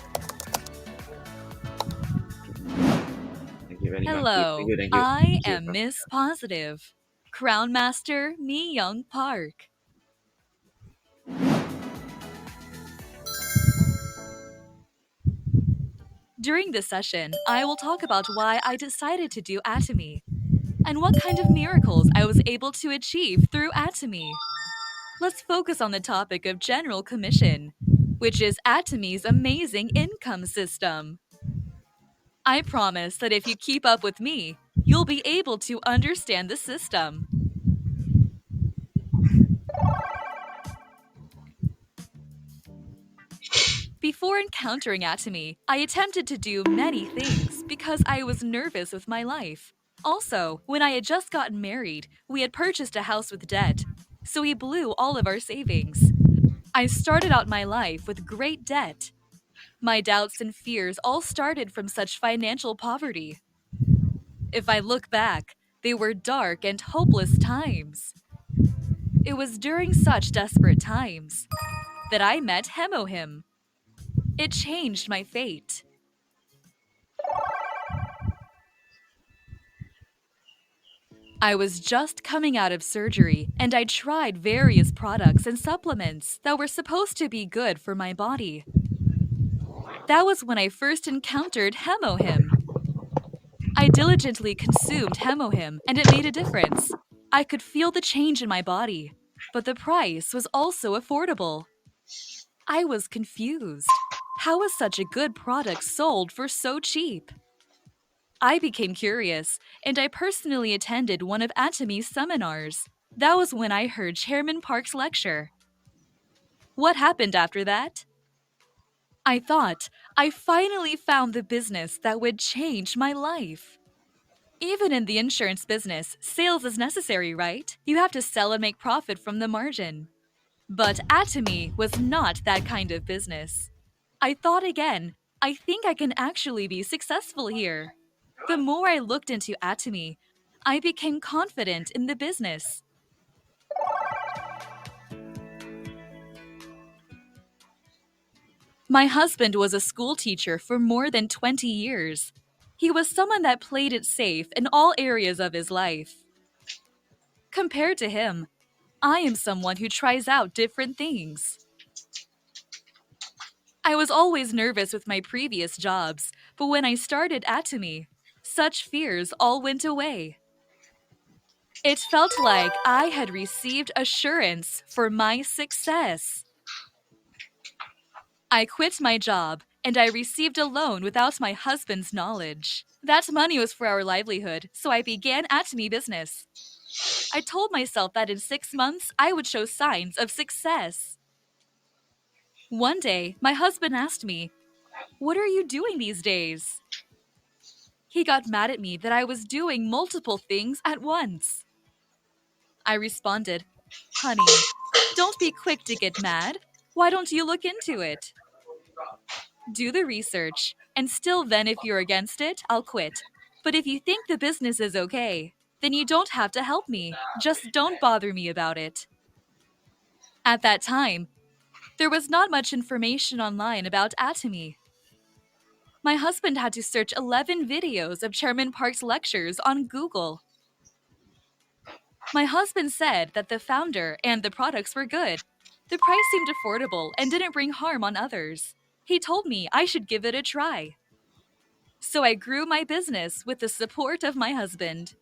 Thank you very much. Hello, Thank you. I am Miss Positive. Crown Master Mi Young Park. During this session, I will talk about why I decided to do Atomy and what kind of miracles I was able to achieve through Atomy. Let's focus on the topic of General Commission, which is Atomy's amazing income system. I promise that if you keep up with me, you'll be able to understand the system. Before encountering Atomy, I attempted to do many things because I was nervous with my life. Also, when I had just gotten married, we had purchased a house with debt, so we blew all of our savings. I started out my life with great debt. My doubts and fears all started from such financial poverty. If I look back, they were dark and hopeless times. It was during such desperate times that I met Hemohim. It changed my fate. I was just coming out of surgery, and I tried various products and supplements that were supposed to be good for my body. That was when I first encountered Hemohim. I diligently consumed Hemohim, and it made a difference. I could feel the change in my body, but the price was also affordable. I was confused. How was such a good product sold for so cheap? I became curious, and I personally attended one of Atomy's seminars. That was when I heard Chairman Park's lecture. What happened after that? I thought I finally found the business that would change my life. Even in the insurance business, sales is necessary, right? You have to sell and make profit from the margin. But Atomy was not that kind of business. I thought again, I think I can actually be successful here. The more I looked into Atomy, I became confident in the business. My husband was a school teacher for more than 20 years. He was someone that played it safe in all areas of his life. Compared to him, I am someone who tries out different things. I was always nervous with my previous jobs, but when I started Atomy, such fears all went away. It felt like I had received assurance for my success. I quit my job, and I received a loan without my husband's knowledge. That money was for our livelihood, so I began Atomy business. I told myself that in 6 months, I would show signs of success. One day, my husband asked me, "What are you doing these days?" He got mad at me that I was doing multiple things at once. I responded, "Honey, don't be quick to get mad. Why don't you look into it? Do the research, and still then if you're against it, I'll quit. But if you think the business is okay, then you don't have to help me. Just don't bother me about it." At that time, there was not much information online about Atomy. My husband had to search 11 videos of Chairman Park's lectures on Google. My husband said that the founder and the products were good. The price seemed affordable and didn't bring harm on others. He told me I should give it a try. So I grew my business with the support of my husband.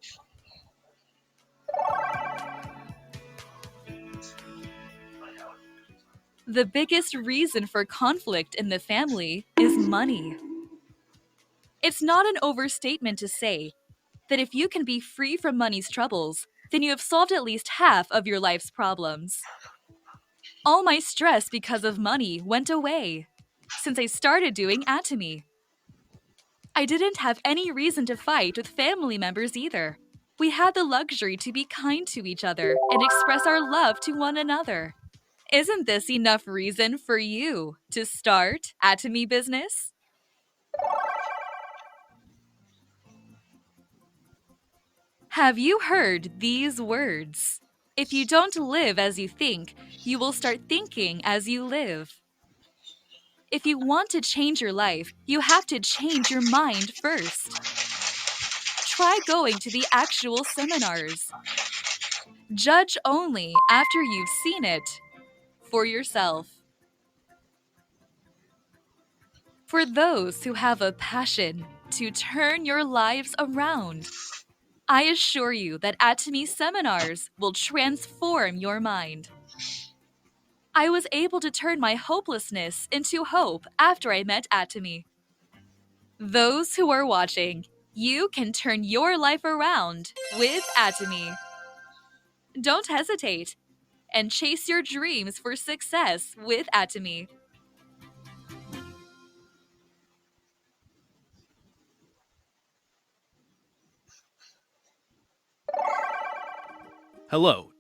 The biggest reason for conflict in the family is money. It's not an overstatement to say that if you can be free from money's troubles, then you have solved at least half of your life's problems. All my stress because of money went away since I started doing Atomy. I didn't have any reason to fight with family members either. We had the luxury to be kind to each other and express our love to one another. Isn't this enough reason for you to start Atomy business? Have you heard these words? If you don't live as you think, you will start thinking as you live. If you want to change your life, you have to change your mind first. Try going to the actual seminars. Judge only after you've seen it for yourself. For those who have a passion to turn your lives around, I assure you that Atomy seminars will transform your mind. I was able to turn my hopelessness into hope after I met Atomy. Those who are watching, you can turn your life around with Atomy. Don't hesitate and chase your dreams for success with Atomy. Hello.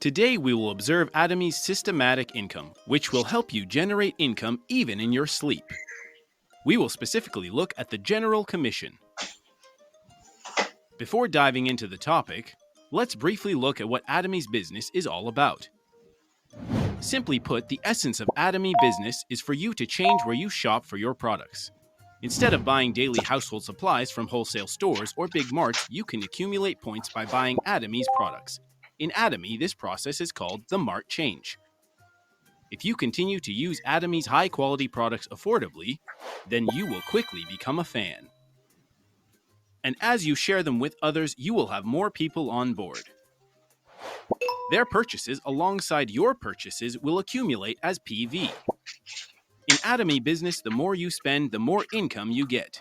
Today we will observe Atomy's systematic income, which will help you generate income even in your sleep. We will specifically look at the General Commission. Before diving into the topic, let's briefly look at what Atomy's business is all about. Simply put, the essence of Atomy business is for you to change where you shop for your products. Instead of buying daily household supplies from wholesale stores or big marts, you can accumulate points by buying Atomy's products. In Atomy, this process is called the Mart Change. If you continue to use Atomy's high-quality products affordably, then you will quickly become a fan. And as you share them with others, you will have more people on board. Their purchases alongside your purchases will accumulate as PV. In Atomy business, the more you spend, the more income you get.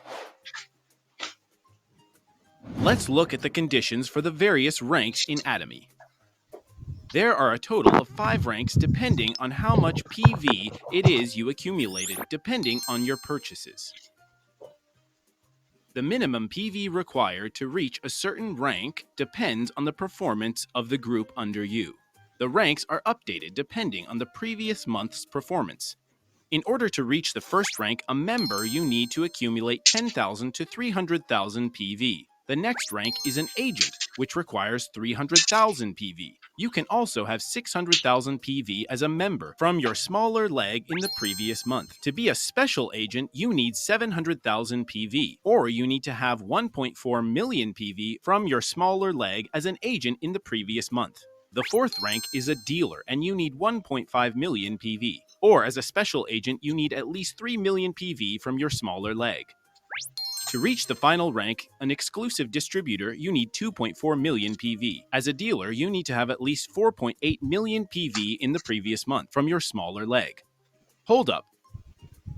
Let's look at the conditions for the various ranks in Atomy. There are a total of 5 ranks depending on how much PV it is you accumulated, depending on your purchases. The minimum PV required to reach a certain rank depends on the performance of the group under you. The ranks are updated depending on the previous month's performance. In order to reach the first rank, a member, you need to accumulate 10,000 to 300,000 PV. The next rank is an agent, which requires 300,000 PV. You can also have 600,000 PV as a member from your smaller leg in the previous month. To be a special agent, you need 700,000 PV, or you need to have 1.4 million PV from your smaller leg as an agent in the previous month. The fourth rank is a dealer, and you need 1.5 million PV. Or as a special agent, you need at least 3 million PV from your smaller leg. To reach the final rank, an exclusive distributor, you need 2.4 million PV. As a dealer, you need to have at least 4.8 million PV in the previous month from your smaller leg. Hold up.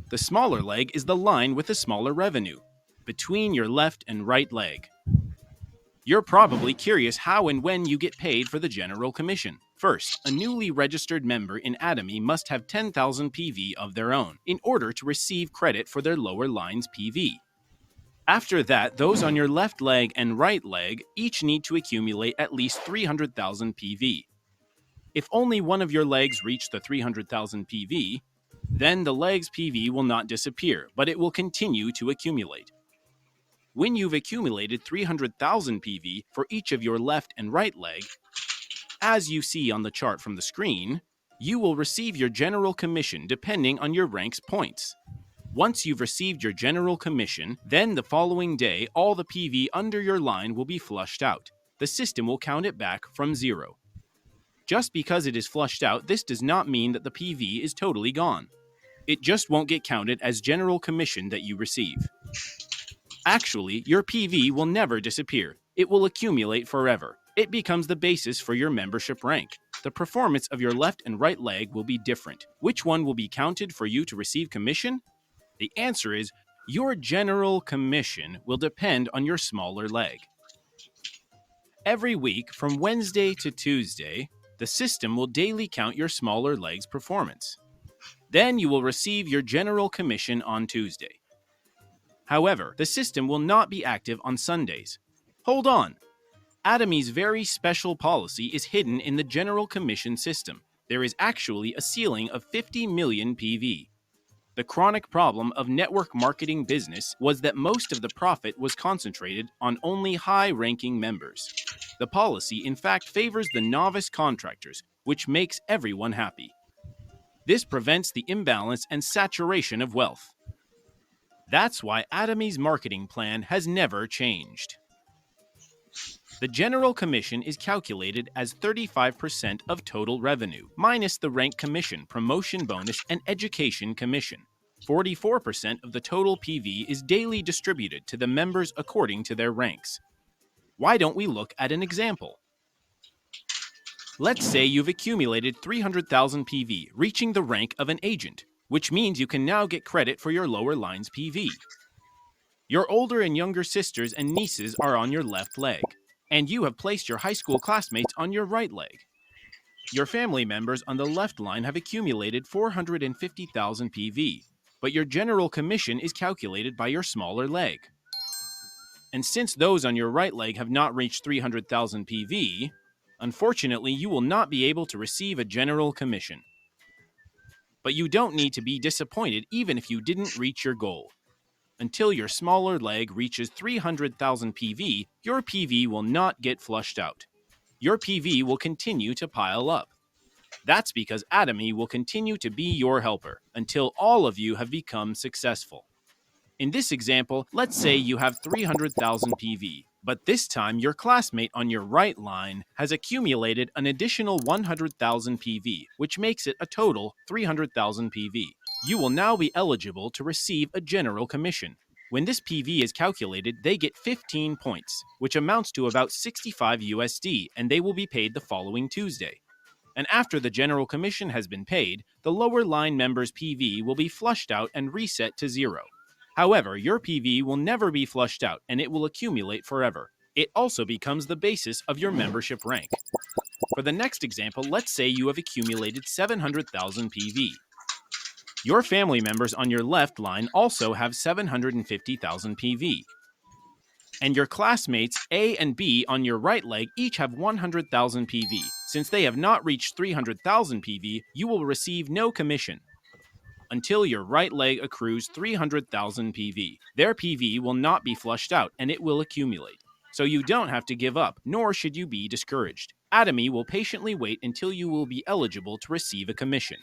The smaller leg is the line with the smaller revenue, between your left and right leg. You're probably curious how and when you get paid for the General Commission. First, a newly registered member in Atomy must have 10,000 PV of their own in order to receive credit for their lower line's PV. After that, those on your left leg and right leg each need to accumulate at least 300,000 PV. If only one of your legs reach the 300,000 PV, then the leg's PV will not disappear, but it will continue to accumulate. When you've accumulated 300,000 PV for each of your left and right leg, as you see on the chart from the screen, you will receive your General Commission depending on your rank's points. Once you've received your General Commission, then the following day, all the PV under your line will be flushed out. The system will count it back from 0. Just because it is flushed out, this does not mean that the PV is totally gone. It just won't get counted as General Commission that you receive. Actually, your PV will never disappear. It will accumulate forever. It becomes the basis for your membership rank. The performance of your left and right leg will be different. Which one will be counted for you to receive commission? The answer is, your General Commission will depend on your smaller leg. Every week, from Wednesday to Tuesday, the system will daily count your smaller leg's performance. Then you will receive your General Commission on Tuesday. However, the system will not be active on Sundays. Hold on! Atomy's very special policy is hidden in the General Commission system. There is actually a ceiling of 50 million PV. The chronic problem of network marketing business was that most of the profit was concentrated on only high-ranking members. The policy, in fact, favors the novice contractors, which makes everyone happy. This prevents the imbalance and saturation of wealth. That's why Atomy's marketing plan has never changed. The general commission is calculated as 35% of total revenue, minus the rank commission, promotion bonus, and education commission. 44% of the total PV is daily distributed to the members according to their ranks. Why don't we look at an example? Let's say you've accumulated 300,000 PV, reaching the rank of an agent, which means you can now get credit for your lower line's PV. Your older and younger sisters and nieces are on your left leg, and you have placed your high school classmates on your right leg. Your family members on the left line have accumulated 450,000 PV, but your general commission is calculated by your smaller leg. And since those on your right leg have not reached 300,000 PV, unfortunately, you will not be able to receive a general commission. But you don't need to be disappointed even if you didn't reach your goal. Until your smaller leg reaches 300,000 PV, your PV will not get flushed out. Your PV will continue to pile up. That's because Atomy will continue to be your helper until all of you have become successful. In this example, let's say you have 300,000 PV, but this time your classmate on your right line has accumulated an additional 100,000 PV, which makes it a total 300,000 PV. You will now be eligible to receive a general commission. When this PV is calculated, they get 15 points, which amounts to about 65 USD, and they will be paid the following Tuesday. And after the general commission has been paid, the lower line members' PV will be flushed out and reset to 0. However, your PV will never be flushed out, and it will accumulate forever. It also becomes the basis of your membership rank. For the next example, let's say you have accumulated 700,000 PV. Your family members on your left line also have 750,000 PV. And your classmates A and B on your right leg each have 100,000 PV. Since they have not reached 300,000 PV, you will receive no commission until your right leg accrues 300,000 PV. Their PV will not be flushed out and it will accumulate. So you don't have to give up, nor should you be discouraged. Atomy will patiently wait until you will be eligible to receive a commission.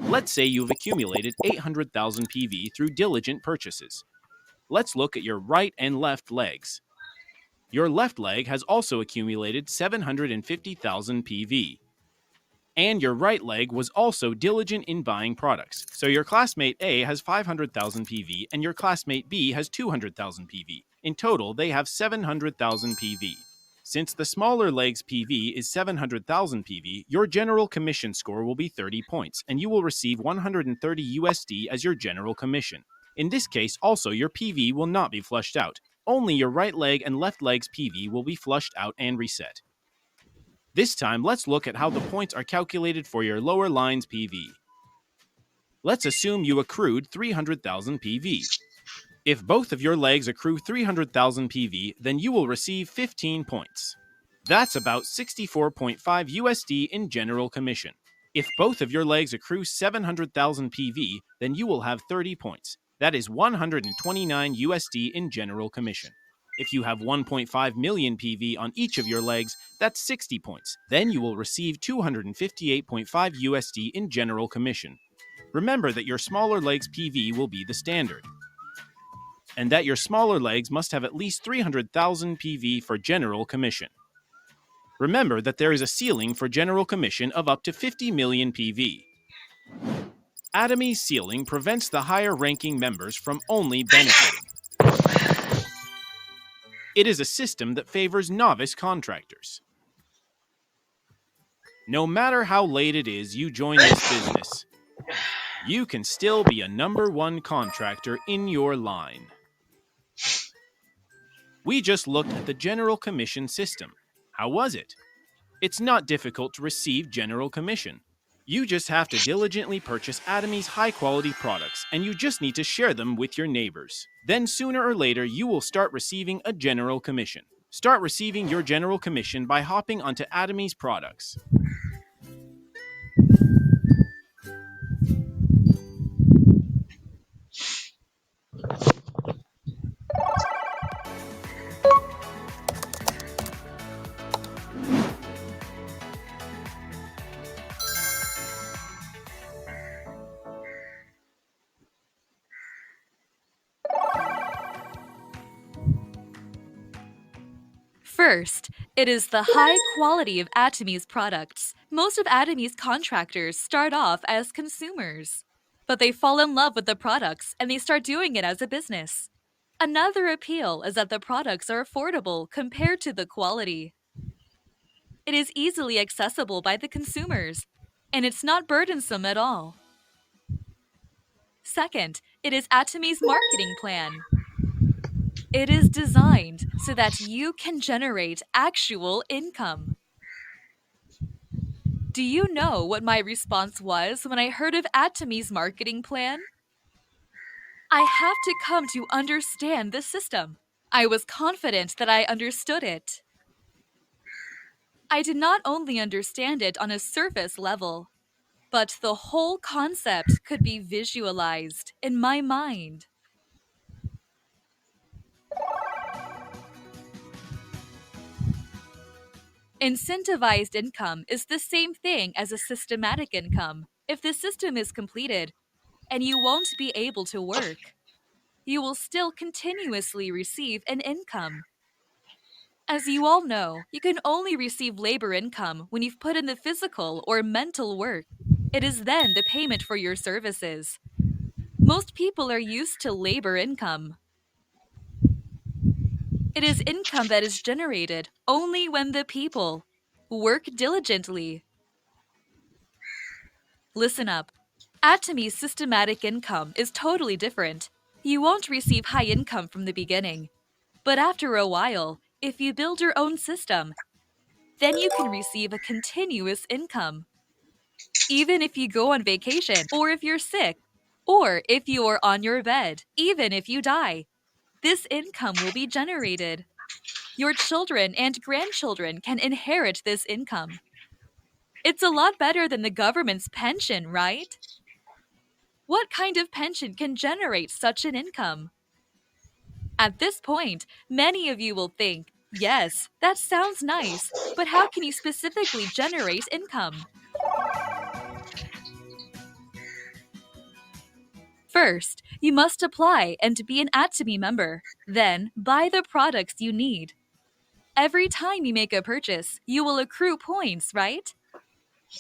Let's say you've accumulated 800,000 PV through diligent purchases. Let's look at your right and left legs. Your left leg has also accumulated 750,000 PV. And your right leg was also diligent in buying products. So your classmate A has 500,000 PV and your classmate B has 200,000 PV. In total, they have 700,000 PV. Since the smaller leg's PV is 700,000 PV, your general commission score will be 30 points, and you will receive 130 USD as your general commission. In this case, also, your PV will not be flushed out. Only your right leg and left leg's PV will be flushed out and reset. This time, let's look at how the points are calculated for your lower line's PV. Let's assume you accrued 300,000 PV. If both of your legs accrue 300,000 PV, then you will receive 15 points. That's about 64.5 USD in general commission. If both of your legs accrue 700,000 PV, then you will have 30 points. That is 129 USD in general commission. If you have 1.5 million PV on each of your legs, that's 60 points. Then you will receive 258.5 USD in general commission. Remember that your smaller legs PV will be the standard, and that your smaller legs must have at least 300,000 PV for general commission. Remember that there is a ceiling for general commission of up to 50 million PV. Atomy's ceiling prevents the higher-ranking members from only benefiting. It is a system that favors novice contractors. No matter how late it is you join this business, you can still be a #1 contractor in your line. We just looked at the general commission system. How was it? It's not difficult to receive general commission. You just have to diligently purchase Atomy's high-quality products, and you just need to share them with your neighbors. Then sooner or later, you will start receiving a general commission. Start receiving your general commission by hopping onto Atomy's products. First, it is the high quality of Atomy's products. Most of Atomy's contractors start off as consumers, but they fall in love with the products and they start doing it as a business. Another appeal is that the products are affordable compared to the quality. It is easily accessible by the consumers, and it's not burdensome at all. Second, it is Atomy's marketing plan. It is designed so that you can generate actual income. Do you know what my response was when I heard of Atomy's marketing plan? I have to come to understand the system. I was confident that I understood it. I did not only understand it on a surface level, but the whole concept could be visualized in my mind. Incentivized income is the same thing as a systematic income. If the system is completed and you won't be able to work, you will still continuously receive an income. As you all know, you can only receive labor income when you've put in the physical or mental work. It is then the payment for your services. Most people are used to labor income. It is income that is generated only when the people work diligently. Listen up. Atomy's systematic income is totally different. You won't receive high income from the beginning. But after a while, if you build your own system, then you can receive a continuous income. Even if you go on vacation, or if you're sick, or if you are on your bed, even if you die, this income will be generated. Your children and grandchildren can inherit this income. It's a lot better than the government's pension, right? What kind of pension can generate such an income? At this point, many of you will think, yes, that sounds nice, but how can you specifically generate income? First, you must apply and be an Atomy member. Then, buy the products you need. Every time you make a purchase, you will accrue points, right?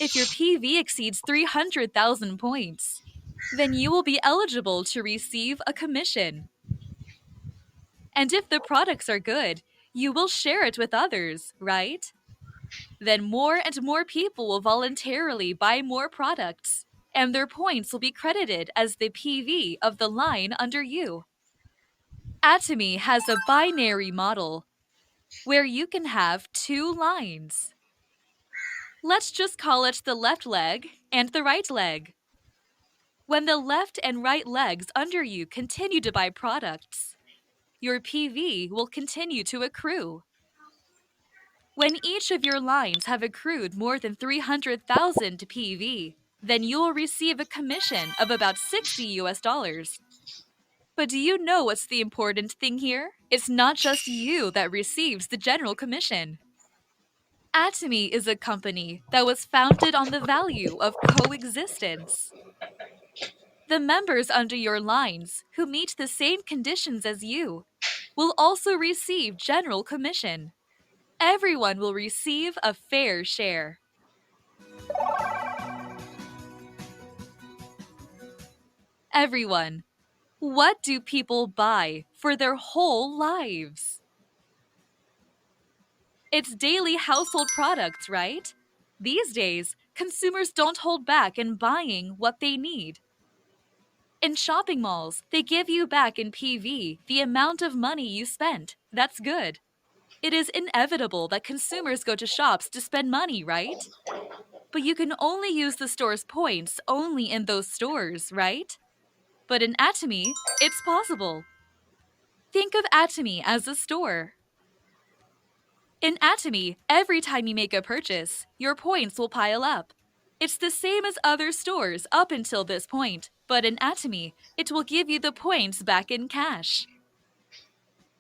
If your PV exceeds 300,000 points, then you will be eligible to receive a commission. And if the products are good, you will share it with others, right? Then more and more people will voluntarily buy more products, and their points will be credited as the PV of the line under you. Atomy has a binary model where you can have two lines. Let's just call it the left leg and the right leg. When the left and right legs under you continue to buy products, your PV will continue to accrue. When each of your lines have accrued more than 300,000 PV, then you will receive a commission of about $60. But do you know what's the important thing here? It's not just you that receives the general commission. Atomy is a company that was founded on the value of coexistence. The members under your lines who meet the same conditions as you will also receive general commission. Everyone will receive a fair share. Everyone. What do people buy for their whole lives? It's daily household products, right? These days, consumers don't hold back in buying what they need. In shopping malls, they give you back in PV the amount of money you spent. That's good. It is inevitable that consumers go to shops to spend money, right? But you can only use the store's points only in those stores, right? But in Atomy, it's possible. Think of Atomy as a store. In Atomy, every time you make a purchase, your points will pile up. It's the same as other stores up until this point, but in Atomy, it will give you the points back in cash.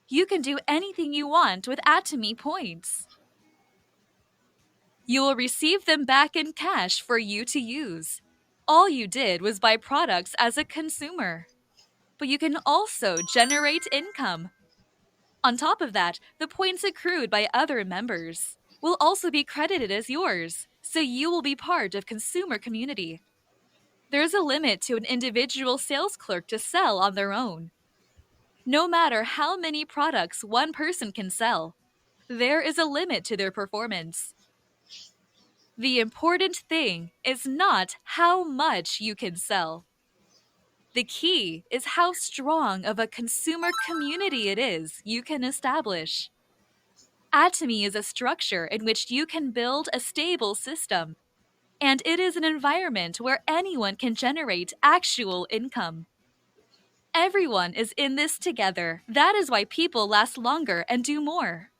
You can do anything you want with Atomy points. You will receive them back in cash for you to use. All you did was buy products as a consumer. But you can also generate income. On top of that, the points accrued by other members will also be credited as yours, so you will be part of consumer community. There's a limit to an individual sales clerk to sell on their own. No matter how many products one person can sell, there is a limit to their performance. The important thing is not how much you can sell. The key is how strong of a consumer community it is you can establish. Atomy is a structure in which you can build a stable system, and it is an environment where anyone can generate actual income. Everyone is in this together. That is why people last longer and do more.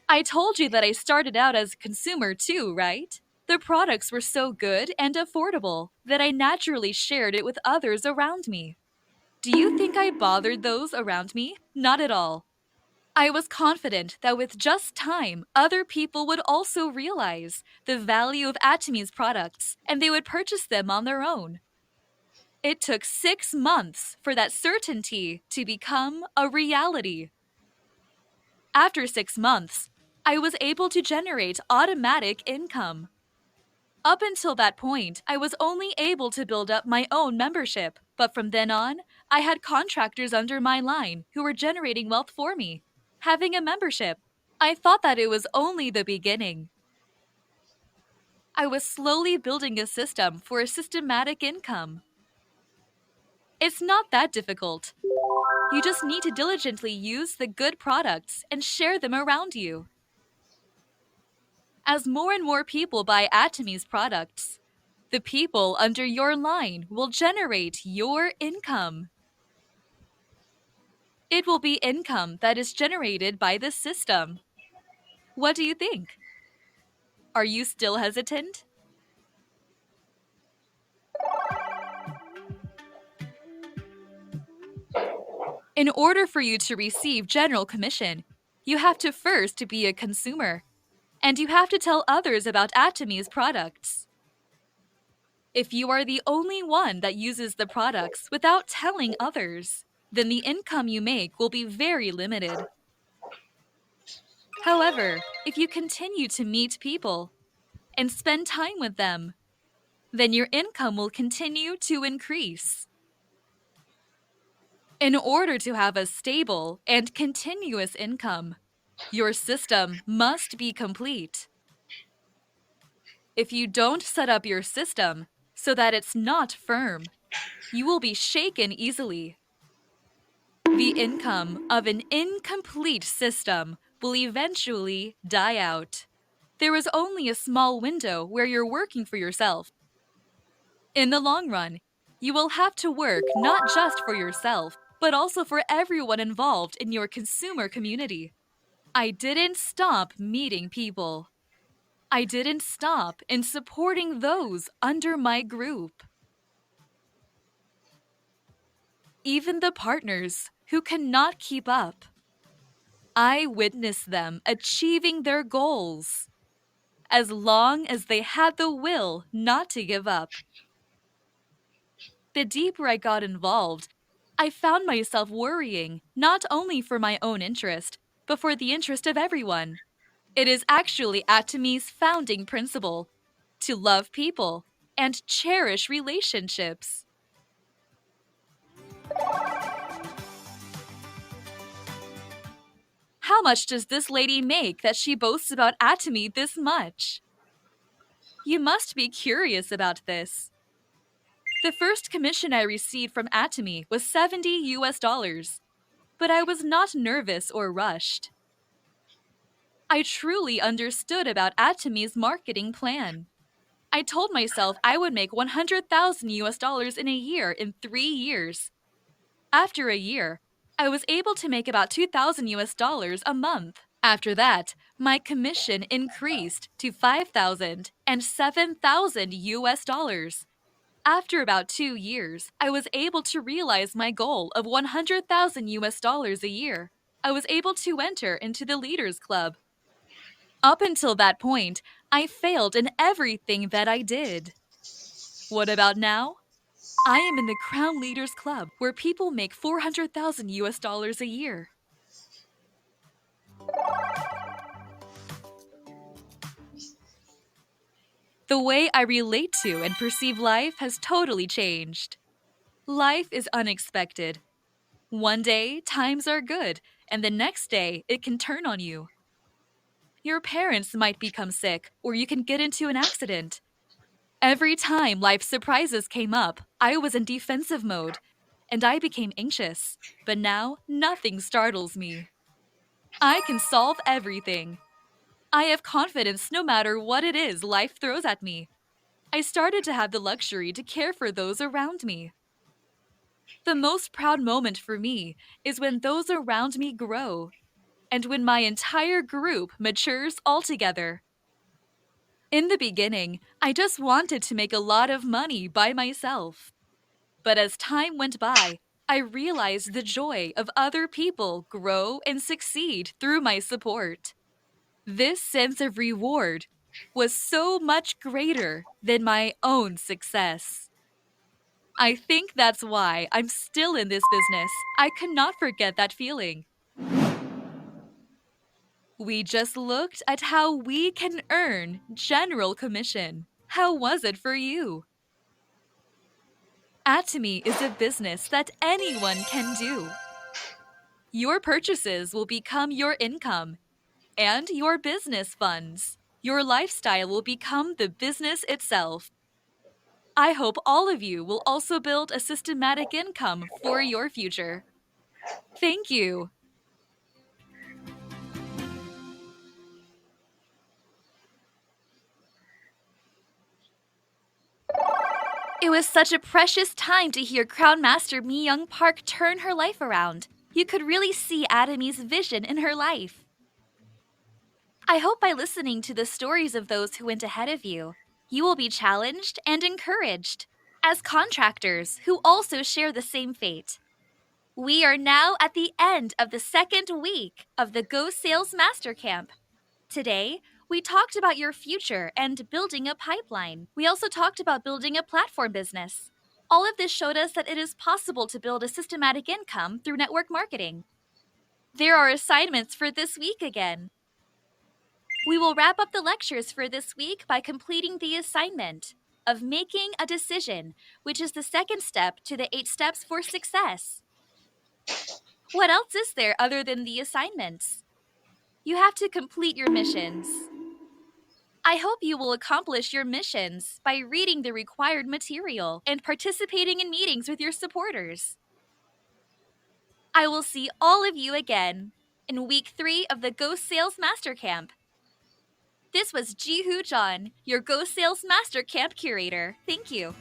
I told you that I started out as a consumer too, right? The products were so good and affordable that I naturally shared it with others around me. Do you think I bothered those around me? Not at all. I was confident that with just time, other people would also realize the value of Atomy's products and they would purchase them on their own. It took 6 months for that certainty to become a reality. After 6 months, I was able to generate automatic income. Up until that point, I was only able to build up my own membership, but from then on, I had contractors under my line who were generating wealth for me. Having a membership, I thought that it was only the beginning. I was slowly building a system for a systematic income. It's not that difficult. You just need to diligently use the good products and share them around you. As more and more people buy Atomy's products, the people under your line will generate your income. It will be income that is generated by the system. What do you think? Are you still hesitant? In order for you to receive general commission, you have to first be a consumer, and you have to tell others about Atomy's products. If you are the only one that uses the products without telling others, then the income you make will be very limited. However, if you continue to meet people and spend time with them, then your income will continue to increase. In order to have a stable and continuous income, your system must be complete. If you don't set up your system so that it's not firm, you will be shaken easily. The income of an incomplete system will eventually die out. There is only a small window where you're working for yourself. In the long run, you will have to work not just for yourself, but also for everyone involved in your consumer community. I didn't stop meeting people. I didn't stop in supporting those under my group. Even the partners who cannot keep up, I witnessed them achieving their goals, as long as they had the will not to give up. The deeper I got involved, I found myself worrying not only for my own interest, but for the interest of everyone. It is actually Atomy's founding principle to love people and cherish relationships. How much does this lady make that she boasts about Atomy this much? You must be curious about this. The first commission I received from Atomy was $70, but I was not nervous or rushed. I truly understood about Atomy's marketing plan. I told myself I would make $100,000 in a year in 3 years. After a year, I was able to make about $2,000 a month. After that, my commission increased to $5,000 and $7,000. After about 2 years, I was able to realize my goal of $100,000 a year. I was able to enter into the Leaders Club. Up until that point, I failed in everything that I did. What about now? I am in the Crown Leaders Club, where people make 400,000 US dollars a year. The way I relate to and perceive life has totally changed. Life is unexpected. One day, times are good, and the next day, it can turn on you. Your parents might become sick, or you can get into an accident. Every time life surprises came up, I was in defensive mode, and I became anxious. But now, nothing startles me. I can solve everything. I have confidence no matter what it is life throws at me. I started to have the luxury to care for those around me. The most proud moment for me is when those around me grow, and when my entire group matures altogether. In the beginning, I just wanted to make a lot of money by myself. But as time went by, I realized the joy of other people grow and succeed through my support. This sense of reward was so much greater than my own success. I think that's why I'm still in this business. I could not forget that feeling. We just looked at how we can earn general commission. How was it for you? Atomy is a business that anyone can do. Your purchases will become your income and your business funds. Your lifestyle will become the business itself. I hope all of you will also build a systematic income for your future. Thank you. It was such a precious time to hear Crown Master Mi Young Park turn her life around. You could really see Atomy's vision in her life. I hope by listening to the stories of those who went ahead of you, you will be challenged and encouraged as contractors who also share the same fate. We are now at the end of the second week of the Go Sales Master Camp. Today, we talked about your future and building a pipeline. We also talked about building a platform business. All of this showed us that it is possible to build a systematic income through network marketing. There are assignments for this week again. We will wrap up the lectures for this week by completing the assignment of making a decision, which is the second step to the 8 steps for success. What else is there other than the assignments? You have to complete your missions. I hope you will accomplish your missions by reading the required material and participating in meetings with your supporters. I will see all of you again in week 3 of the Go Sales Master Camp. This was Ji-Hoo John, your Go Sales Master Camp curator. Thank you.